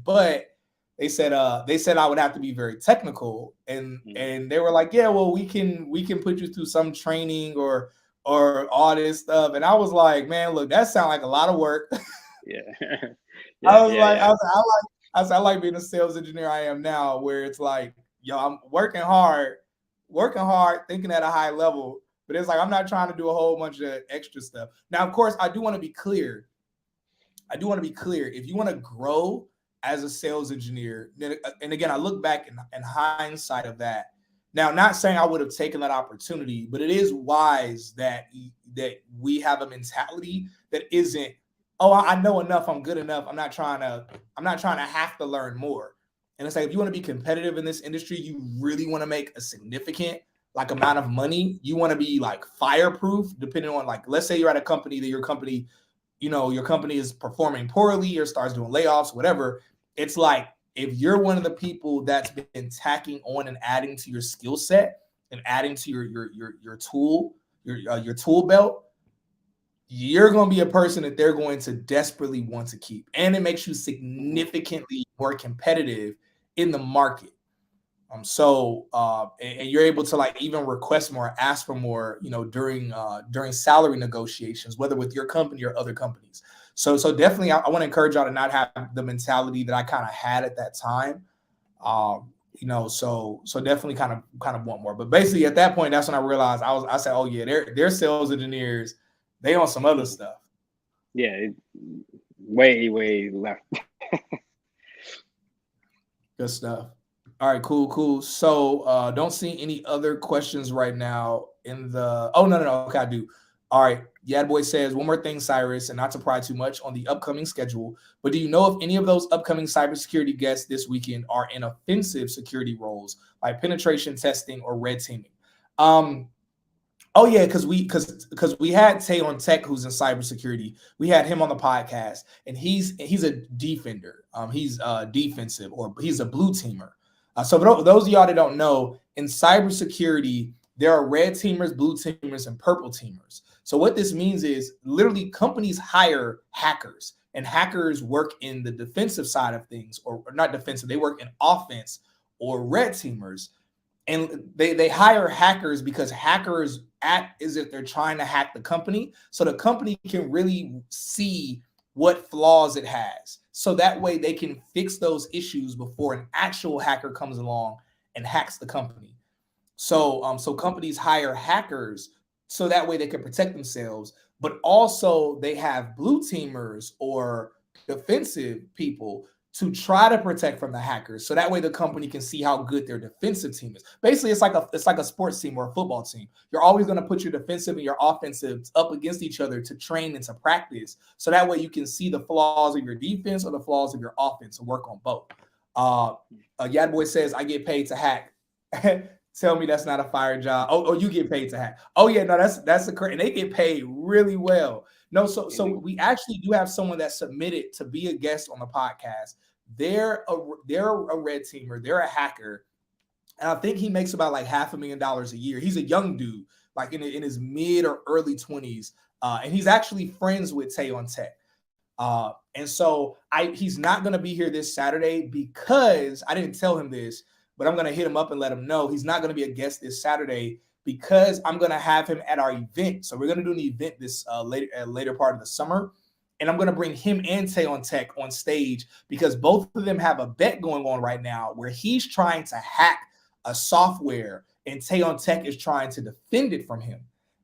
I would have to be very technical, and they were like, yeah, well, we can put you through some training or all this stuff. And I was like, man, look, that sounds like a lot of work. Yeah. I like being a sales engineer I am now, where it's like, yo, I'm working hard, thinking at a high level, but it's like, I'm not trying to do a whole bunch of extra stuff. Now, of course, I do want to be clear. If you want to grow as a sales engineer, and again, I look back in hindsight of that. Now, not saying I would have taken that opportunity, but it is wise that we have a mentality that isn't, oh, I know enough, I'm good enough, I'm not trying to have to learn more. And it's like, if you want to be competitive in this industry, you really want to make a significant like amount of money, you want to be like fireproof, depending on, like, let's say you're at a company that your company is performing poorly or starts doing layoffs, whatever. It's like, if you're one of the people that's been tacking on and adding to your skill set and adding to your tool belt, you're going to be a person that they're going to desperately want to keep. And it makes you significantly more competitive in the market. And you're able to like even request more, ask for more, during salary negotiations, whether with your company or other companies. So definitely, I want to encourage y'all to not have the mentality that I kind of had at that time. So definitely kind of want more. But basically, at that point, that's when I realized I said, oh yeah, they're sales engineers. They on some other stuff. Yeah, way left. Good stuff. All right, cool. So don't see any other questions right now in the. Oh no. Okay, I do. All right. Yad Boy says, one more thing, Cyrus, and not to pry too much on the upcoming schedule, but do you know if any of those upcoming cybersecurity guests this weekend are in offensive security roles like penetration testing or red teaming? Oh yeah, because we had Tay on Tech, who's in cybersecurity. We had him on the podcast, and he's a defender. He's defensive, or he's a blue teamer. So for those of y'all that don't know, in cybersecurity, there are red teamers, blue teamers, and purple teamers. So what this means is literally companies hire hackers, and hackers work in the defensive side of things, or not defensive. They work in offense, or red teamers. And they hire hackers because hackers act as if they're trying to hack the company, so the company can really see what flaws it has. So that way they can fix those issues before an actual hacker comes along and hacks the company. So companies hire hackers so that way they can protect themselves, but also they have blue teamers or defensive people to try to protect from the hackers. So that way the company can see how good their defensive team is. Basically, it's like a sports team or a football team. You're always going to put your defensive and your offensive up against each other to train and to practice. So that way you can see the flaws of your defense or the flaws of your offense and work on both. Yad Boy says, I get paid to hack. Tell me that's not a fire job. Oh, you get paid to hack. Oh yeah, no, that's the correct. And they get paid really well. No, so we actually do have someone that submitted to be a guest on the podcast. They're a red teamer. They're a hacker, and I think he makes about like $500,000 a year. He's a young dude, like in his mid or early 20s, and he's actually friends with Tay on Tech. And so he's not going to be here this Saturday because I didn't tell him this, but I'm going to hit him up and let him know he's not going to be a guest this Saturday because I'm going to have him at our event. So we're going to do an event this later part of the summer. And I'm going to bring him and Tay on Tech on stage because both of them have a bet going on right now where he's trying to hack a software and Tay on Tech is trying to defend it from him.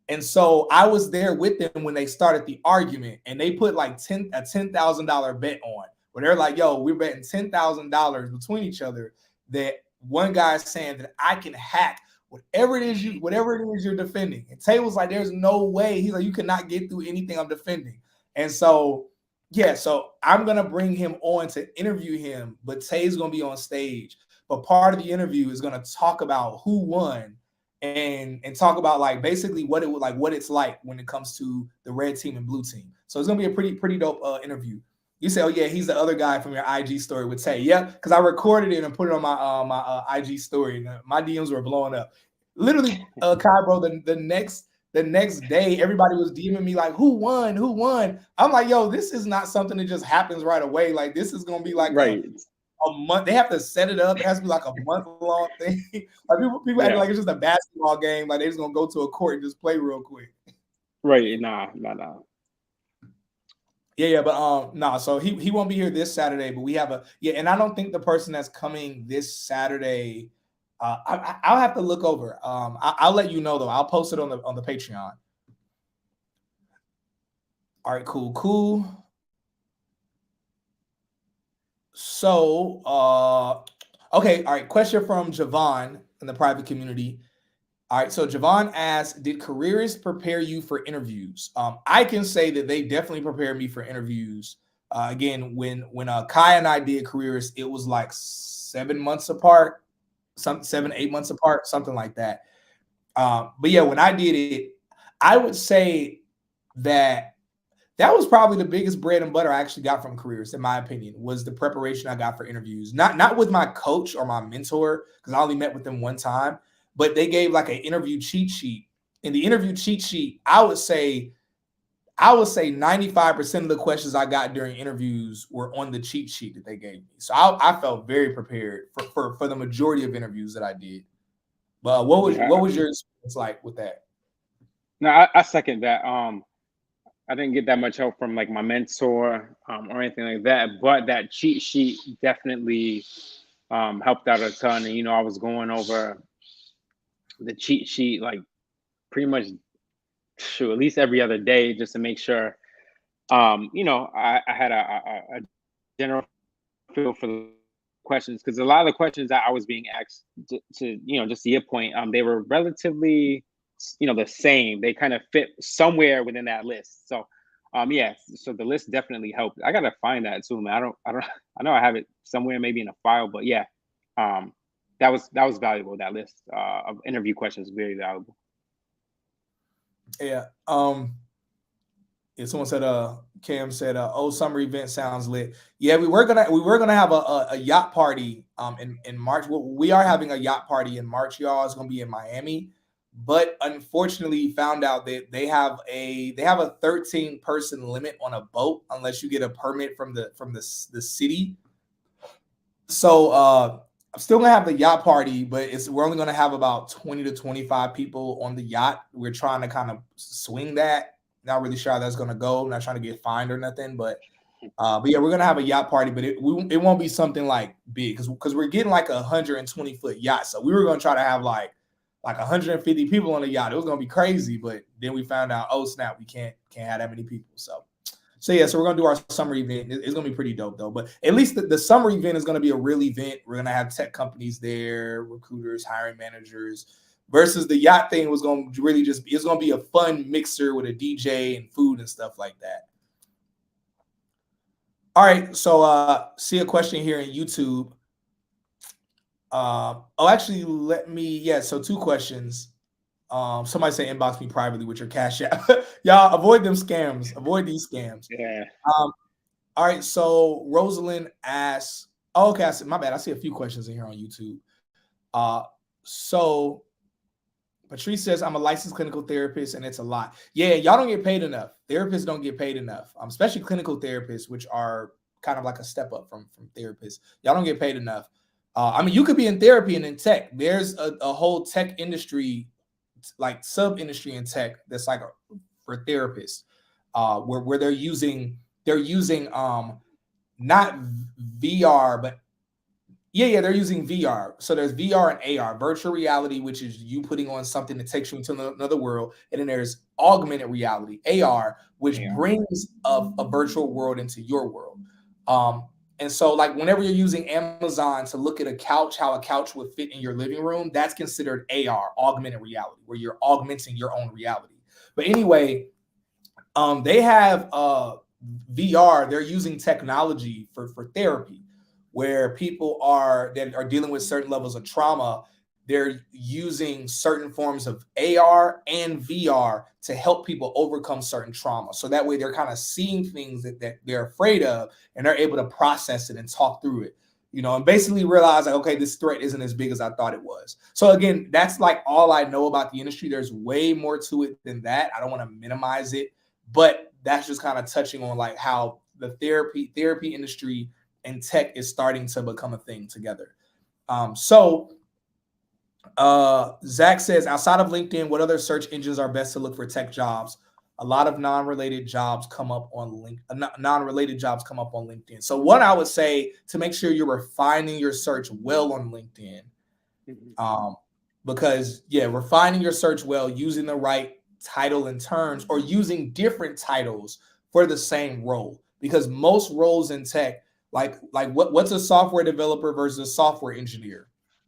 And so I was there with them when they started the argument, and they put like a $10,000 bet on where they're like, yo, we're betting $10,000 between each other that one guy's saying that I can hack whatever it is you're defending. And Tay was like, there's no way. He's like, you cannot get through anything I'm defending. And so, yeah, so I'm going to bring him on to interview him, but Tay's going to be on stage. But part of the interview is going to talk about who won and talk about like basically what it's like when it comes to the red team and blue team. So it's gonna be a pretty dope interview. You say, oh yeah, he's the other guy from your IG story with Tay. Yeah, because I recorded it and put it on my IG story. My DMs were blowing up. Literally, Kai, bro, the next day, everybody was DMing me like, who won? Who won? I'm like, yo, this is not something that just happens right away. Like this is gonna be like a month. They have to set it up. It has to be like a month-long thing. Like people acting like it's just a basketball game. Like they're just gonna go to a court and just play real quick. Right. Nah. Yeah, but nah. So he won't be here this Saturday, but we have and I don't think the person that's coming this Saturday. I'll have to look over. I'll let you know though. I'll post it on the Patreon. All right, cool. So, okay, all right. Question from Javon in the private community. All right, so Javon asked, "Did Careerist prepare you for interviews?" I can say that they definitely prepared me for interviews. Again, when Kai and I did Careerist, it was like 7 months apart, 8 months apart, something like that. But yeah, when I did it, I would say that was probably the biggest bread and butter I actually got from Careerist, in my opinion, was the preparation I got for interviews. Not with my coach or my mentor, because I only met with them one time, but they gave like an interview cheat sheet. In the interview cheat sheet, I would say 95% of the questions I got during interviews were on the cheat sheet that they gave me. So I felt very prepared for the majority of interviews that I did. But what was your experience like with that? No, I second that. I didn't get that much help from like my mentor or anything like that, but that cheat sheet definitely helped out a ton. And I was going over the cheat sheet like pretty much at least every other day just to make sure I had a general feel for the questions, because a lot of the questions that I was being asked to just to your point, they were relatively the same. They kind of fit somewhere within that list. So so the list definitely helped. I gotta find that too, man. I know I have it somewhere, maybe in a file, but yeah, that was valuable. That list of interview questions was very valuable. Yeah. Someone said Cam said summer event sounds lit. Yeah, we were gonna have a yacht party in March. We are having a yacht party in March, y'all. It's gonna be in Miami, but unfortunately found out that they have a 13-person limit on a boat unless you get a permit from the city. So I'm still gonna have the yacht party, but we're only gonna have about 20 to 25 people on the yacht. We're trying to kind of swing that. Not really sure how that's gonna go. I'm not trying to get fined or nothing, but yeah, we're gonna have a yacht party, but it won't be something like big because we're getting like a 120-foot yacht. So we were gonna try to have like 150 people on the yacht. It was gonna be crazy, but then we found out, oh snap, we can't have that many people. So yeah, so we're gonna do our summer event. It's gonna be pretty dope though. But at least the summer event is gonna be a real event. We're gonna have tech companies there, recruiters, hiring managers. Versus the yacht thing was going to really it's going to be a fun mixer with a DJ and food and stuff like that. All right, so see a question here in YouTube. Actually, so 2 questions. Somebody say inbox me privately with your cash app. Y'all avoid them scams. Avoid these scams. Yeah. All right. So Rosalind asks, oh, okay, my bad. I see a few questions in here on YouTube. So Patrice says, I'm a licensed clinical therapist and it's a lot. Yeah, y'all don't get paid enough. Therapists don't get paid enough, especially clinical therapists, which are kind of like a step up from therapists. Y'all don't get paid enough. I mean, you could be in therapy and in tech. There's a whole tech industry, like sub industry in tech that's like for therapists, where they're using not VR, but yeah, they're using VR. So there's VR and AR, virtual reality, which is you putting on something that takes you into another world. And then there's augmented reality, AR, which brings a virtual world into your world. And so like whenever you're using Amazon to look at a couch, how a couch would fit in your living room, that's considered AR, augmented reality, where you're augmenting your own reality. But anyway, they have VR, they're using technology for therapy, where people that are dealing with certain levels of trauma, they're using certain forms of AR and VR to help people overcome certain trauma. So that way they're kind of seeing things that they're afraid of, and they're able to process it and talk through it, and basically realize like, okay, this threat isn't as big as I thought it was. So again, that's like all I know about the industry. There's way more to it than that. I don't want to minimize it, but that's just kind of touching on like how the therapy industry and tech is starting to become a thing together. Zach says, outside of LinkedIn, what other search engines are best to look for tech jobs? A lot of non-related jobs come up on LinkedIn. So one, I would say to make sure you're refining your search well on LinkedIn. Because refining your search well, using the right title and terms, or using different titles for the same role. Because most roles in tech, like what's a software developer versus a software engineer?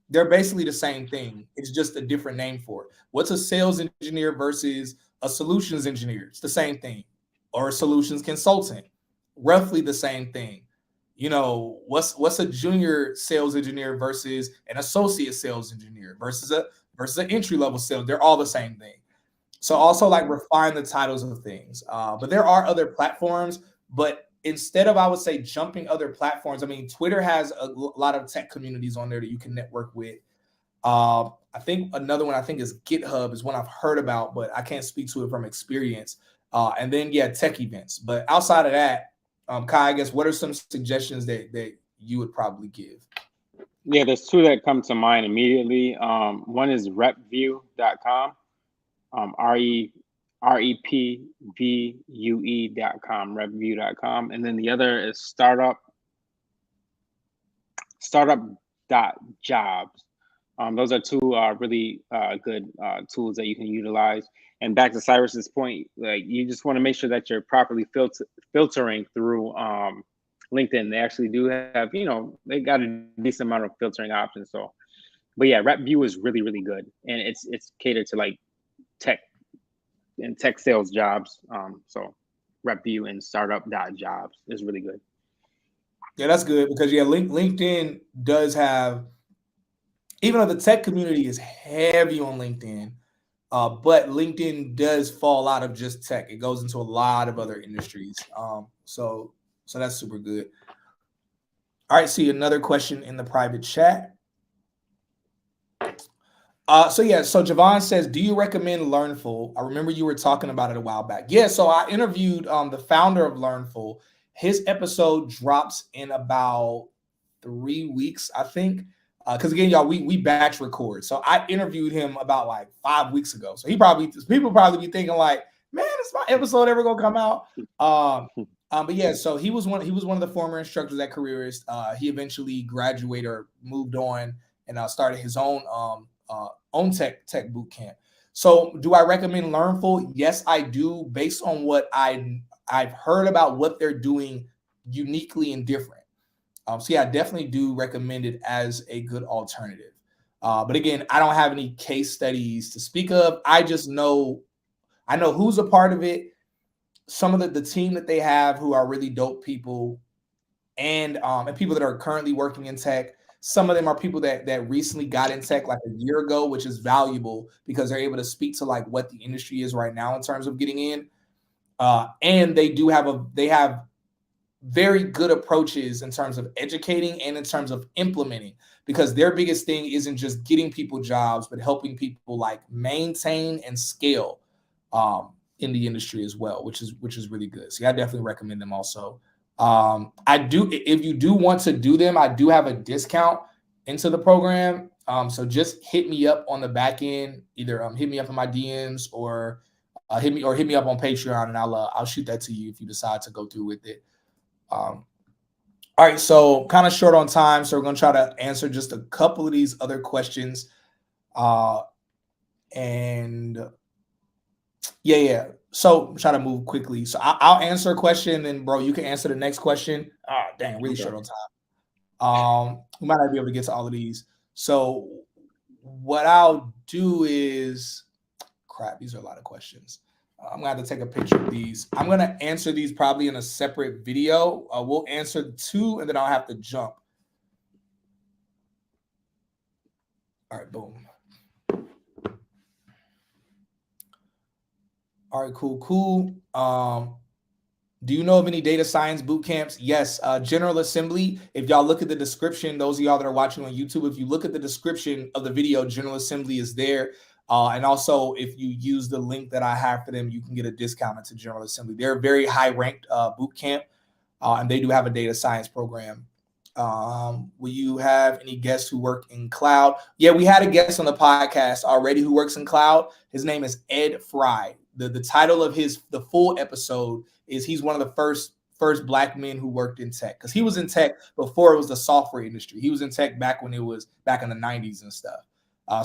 They're basically the same thing. It's just a different name for it. What's a sales engineer versus a solutions engineer? It's the same thing. Or a solutions consultant, roughly the same thing. What's a junior sales engineer versus an associate sales engineer versus an entry level sales? They're all the same thing. So also like refine the titles of things. But there are other platforms, but instead of, I would say, jumping other platforms, I mean, Twitter has a lot of tech communities on there that you can network with. I think another one is GitHub is one I've heard about, but I can't speak to it from experience. And then tech events. But outside of that, Kai, I guess, what are some suggestions that you would probably give? Yeah, there's two that come to mind immediately. One is repvue.com, repvue.com, repvue.com, and then the other is startup.jobs. Those are two really good tools that you can utilize. And back to Cyrus's point, like you just want to make sure that you're properly filtering through LinkedIn. They actually do have, they got a decent amount of filtering options. So, but yeah, RepVue is really, really good, and it's catered to like tech and tech sales jobs. So RepVue and startup.jobs is really good. Yeah, that's good because LinkedIn does have, even though the tech community is heavy on LinkedIn, but LinkedIn does fall out of just tech. It goes into a lot of other industries. So that's super good. All right, see another question in the private chat. So Javon says, do you recommend Learnful? I remember you were talking about it a while back. Yeah, so I interviewed the founder of Learnful. His episode drops in about 3 weeks, I think. Because again, y'all, we batch record. So I interviewed him about like 5 weeks ago. So people probably be thinking like, man, is my episode ever gonna come out? But yeah, so he was one of the former instructors at Careerist. He eventually graduated or moved on and started his own tech boot camp. So do I recommend Learnful? Yes, I do, based on what I've heard about what they're doing uniquely and different. So I definitely do recommend it as a good alternative. But again, I don't have any case studies to speak of. I know who's a part of it, some of the team that they have who are really dope people, and people that are currently working in tech. Some of them are people that recently got in tech like a year ago, which is valuable because they're able to speak to like what the industry is right now in terms of getting in. And they have very good approaches in terms of educating and in terms of implementing, because their biggest thing isn't just getting people jobs, but helping people like maintain and scale in the industry as well, which is really good. So yeah, I definitely recommend them also. I do, if you do want to do them, I do have a discount into the program. So just hit me up on the back end, either hit me up in my DMs or hit me up on Patreon, and I'll shoot that to you if you decide to go through with it. All right, so kind of short on time, so we're going to try to answer just a couple of these other questions. And yeah. So try to move quickly. So I'll answer a question, and bro, you can answer the next question. Dang, really short on time. We might not be able to get to all of these. So what I'll do is, crap, these are a lot of questions. I'm gonna have to take a picture of these. I'm gonna answer these probably in a separate video. We'll answer 2, and then I'll have to jump. All right, boom. All right, cool. Do you know of any data science boot camps? Yes, General Assembly. If y'all look at the description, those of y'all that are watching on YouTube, if you look at the description of the video, General Assembly is there. And also, if you use the link that I have for them, you can get a discount into General Assembly. They're a very high-ranked boot camp, and they do have a data science program. Will you have any guests who work in cloud? Yeah, we had a guest on the podcast already who works in cloud. His name is Ed Fry. The title of the full episode is he's one of the first Black men who worked in tech, because he was in tech before it was the software industry. He was in tech back when it was back in the 90s and stuff.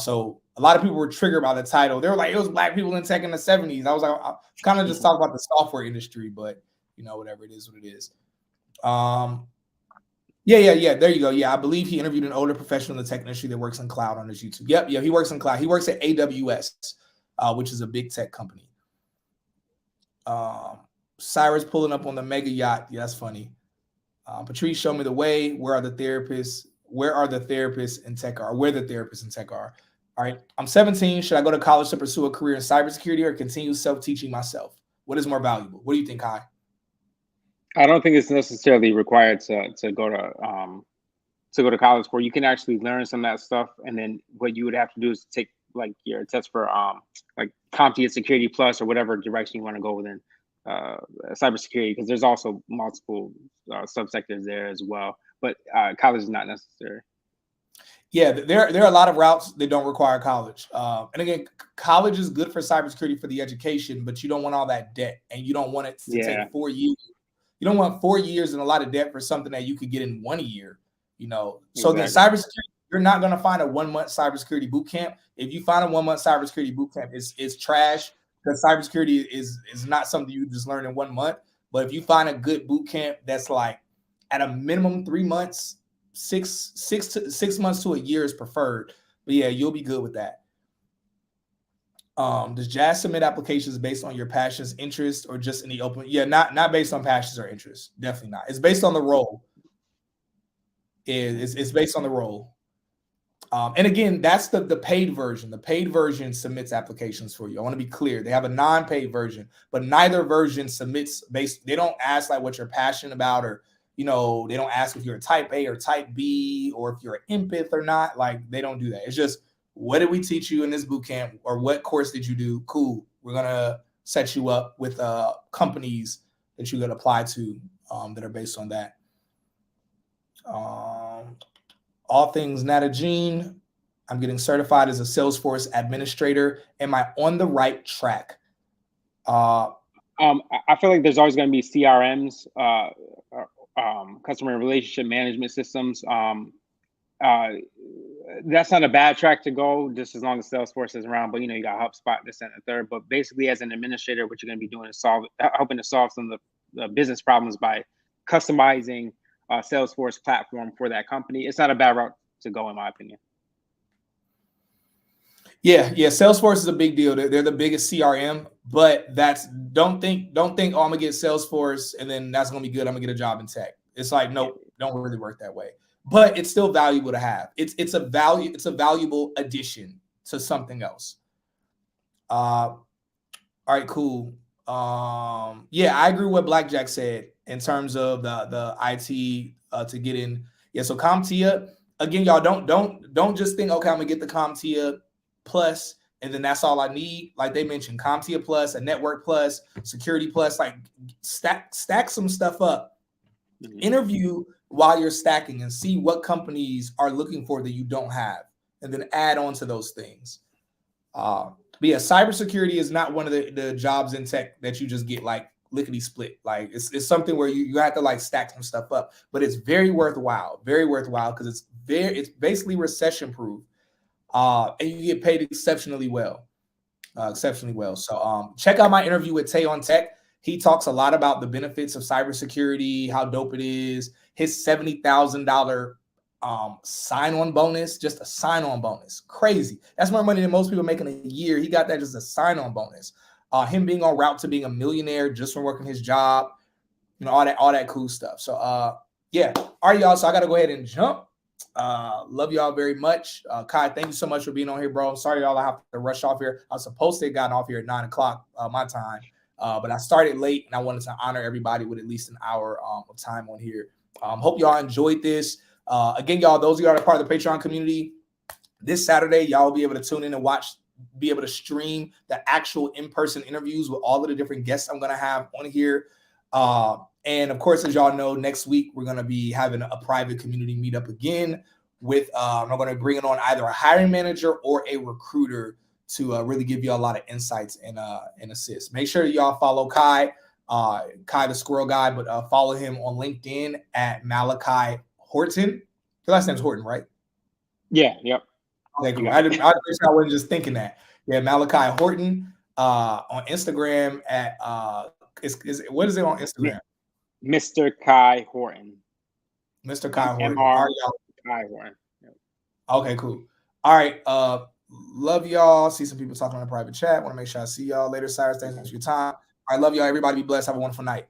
So a lot of people were triggered by the title. They were like, it was Black people in tech in the 70s. I was like, I kind of just talk about the software industry, but whatever, it is what it is. Yeah. There you go. Yeah, I believe he interviewed an older professional in the tech industry that works in cloud on his YouTube. Yep, he works in cloud. He works at AWS, which is a big tech company. Cyrus pulling up on the mega yacht. Yeah, that's funny. Patrice, show me the way. Where are the therapists? Where are the therapists in tech are? Where the therapists in tech are? All right. I'm 17. Should I go to college to pursue a career in cybersecurity or continue self-teaching myself? What is more valuable? What do you think, Kai? I don't think it's necessarily required to go to college for. You can actually learn some of that stuff, and then what you would have to do is take like your test for like CompTIA Security Plus or whatever direction you want to go within cybersecurity, because there's also multiple subsectors there as well. But college is not necessary. Yeah, there are a lot of routes that don't require college. And again, college is good for cybersecurity for the education, but you don't want all that debt, and you don't want it to take 4 years. You don't want 4 years and a lot of debt for something that you could get in 1 year. So the cybersecurity, you're not going to find a 1 month cybersecurity boot camp. If you find a 1 month cybersecurity boot camp, it's trash, because cybersecurity is not something you just learn in 1 month. But if you find a good boot camp that's like at a minimum 3 months, 6 months to a year is preferred. But yeah, you'll be good with that. Does Jazz submit applications based on your passions, interests, or just in the open? Yeah, not based on passions or interests. Definitely not. It's based on the role. It's based on the role. And again, that's the paid version. The paid version submits applications for you. I want to be clear. They have a non-paid version, but neither version submits based. They don't ask like what you're passionate about, or they don't ask if you're a type A or type B, or if you're an empath or not. Like, they don't do that. It's just, what did we teach you in this boot camp, or what course did you do? Cool. We're gonna set you up with companies that you could apply to that are based on that. All things Natagene. I'm getting certified as a Salesforce administrator. Am I on the right track? I feel like there's always going to be CRMs, customer relationship management systems. That's not a bad track to go, just as long as Salesforce is around. But you got HubSpot, this and the third. But basically, as an administrator, what you're going to be doing is helping to solve some of the business problems by customizing a Salesforce platform for that company. It's not a bad route to go, in my opinion. Yeah. Salesforce is a big deal. They're the biggest CRM, but don't think, oh, I'm gonna get Salesforce and then that's gonna be good. I'm gonna get a job in tech. It's like, nope, don't really work that way. but it's still valuable to have. It's a valuable addition to something else. All right, cool. Yeah, I agree with what Blackjack said in terms of the IT to get in. Yeah, so CompTIA, again, y'all don't just think, okay, I'm gonna get the CompTIA Plus and then that's all I need. Like they mentioned, CompTIA Plus, a Network Plus, Security Plus, like stack some stuff up. Interview while you're stacking and see what companies are looking for that you don't have, and then add on to those things. But yeah, cybersecurity is not one of the jobs in tech that you just get like lickety split. Like it's something where you have to like stack some stuff up, but it's very worthwhile because it's basically recession proof, and you get paid exceptionally well. So check out my interview with Tay on Tech. He talks a lot about the benefits of cybersecurity, how dope it is. His $70,000 sign-on bonus, just a sign-on bonus. Crazy. That's more money than most people make in a year. He got that just a sign-on bonus. Him being on route to being a millionaire just from working his job, all that cool stuff. So yeah. All right, y'all. So I gotta go ahead and jump. Love y'all very much. Kai, thank you so much for being on here, bro. I'm sorry, y'all. I have to rush off here. I was supposed to have gotten off here at 9 o'clock my time, but I started late and I wanted to honor everybody with at least an hour of time on here. Hope y'all enjoyed this. Again, y'all, those of y'all that are part of the Patreon community, this Saturday, y'all will be able to tune in and be able to stream the actual in-person interviews with all of the different guests I'm going to have on here. And of course, as y'all know, next week, we're going to be having a private community meetup again with, I'm going to bring in on either a hiring manager or a recruiter to really give you a lot of insights and assist. Make sure y'all follow Kai the Squirrel Guy, but follow him on LinkedIn at Malachi Horton. Your last name's Horton, right? Yeah, yep. Okay, cool. I wasn't just thinking that. Yeah, Malachi Horton on Instagram at what is it on Instagram? Mr. Kai Horton. Mr. Kai Horton. Kai Horton. Yep. Okay, cool. All right. Love y'all. See some people talking on the private chat. Want to make sure I see y'all later. Cyrus, thanks for your time. All right, love y'all. Everybody be blessed. Have a wonderful night.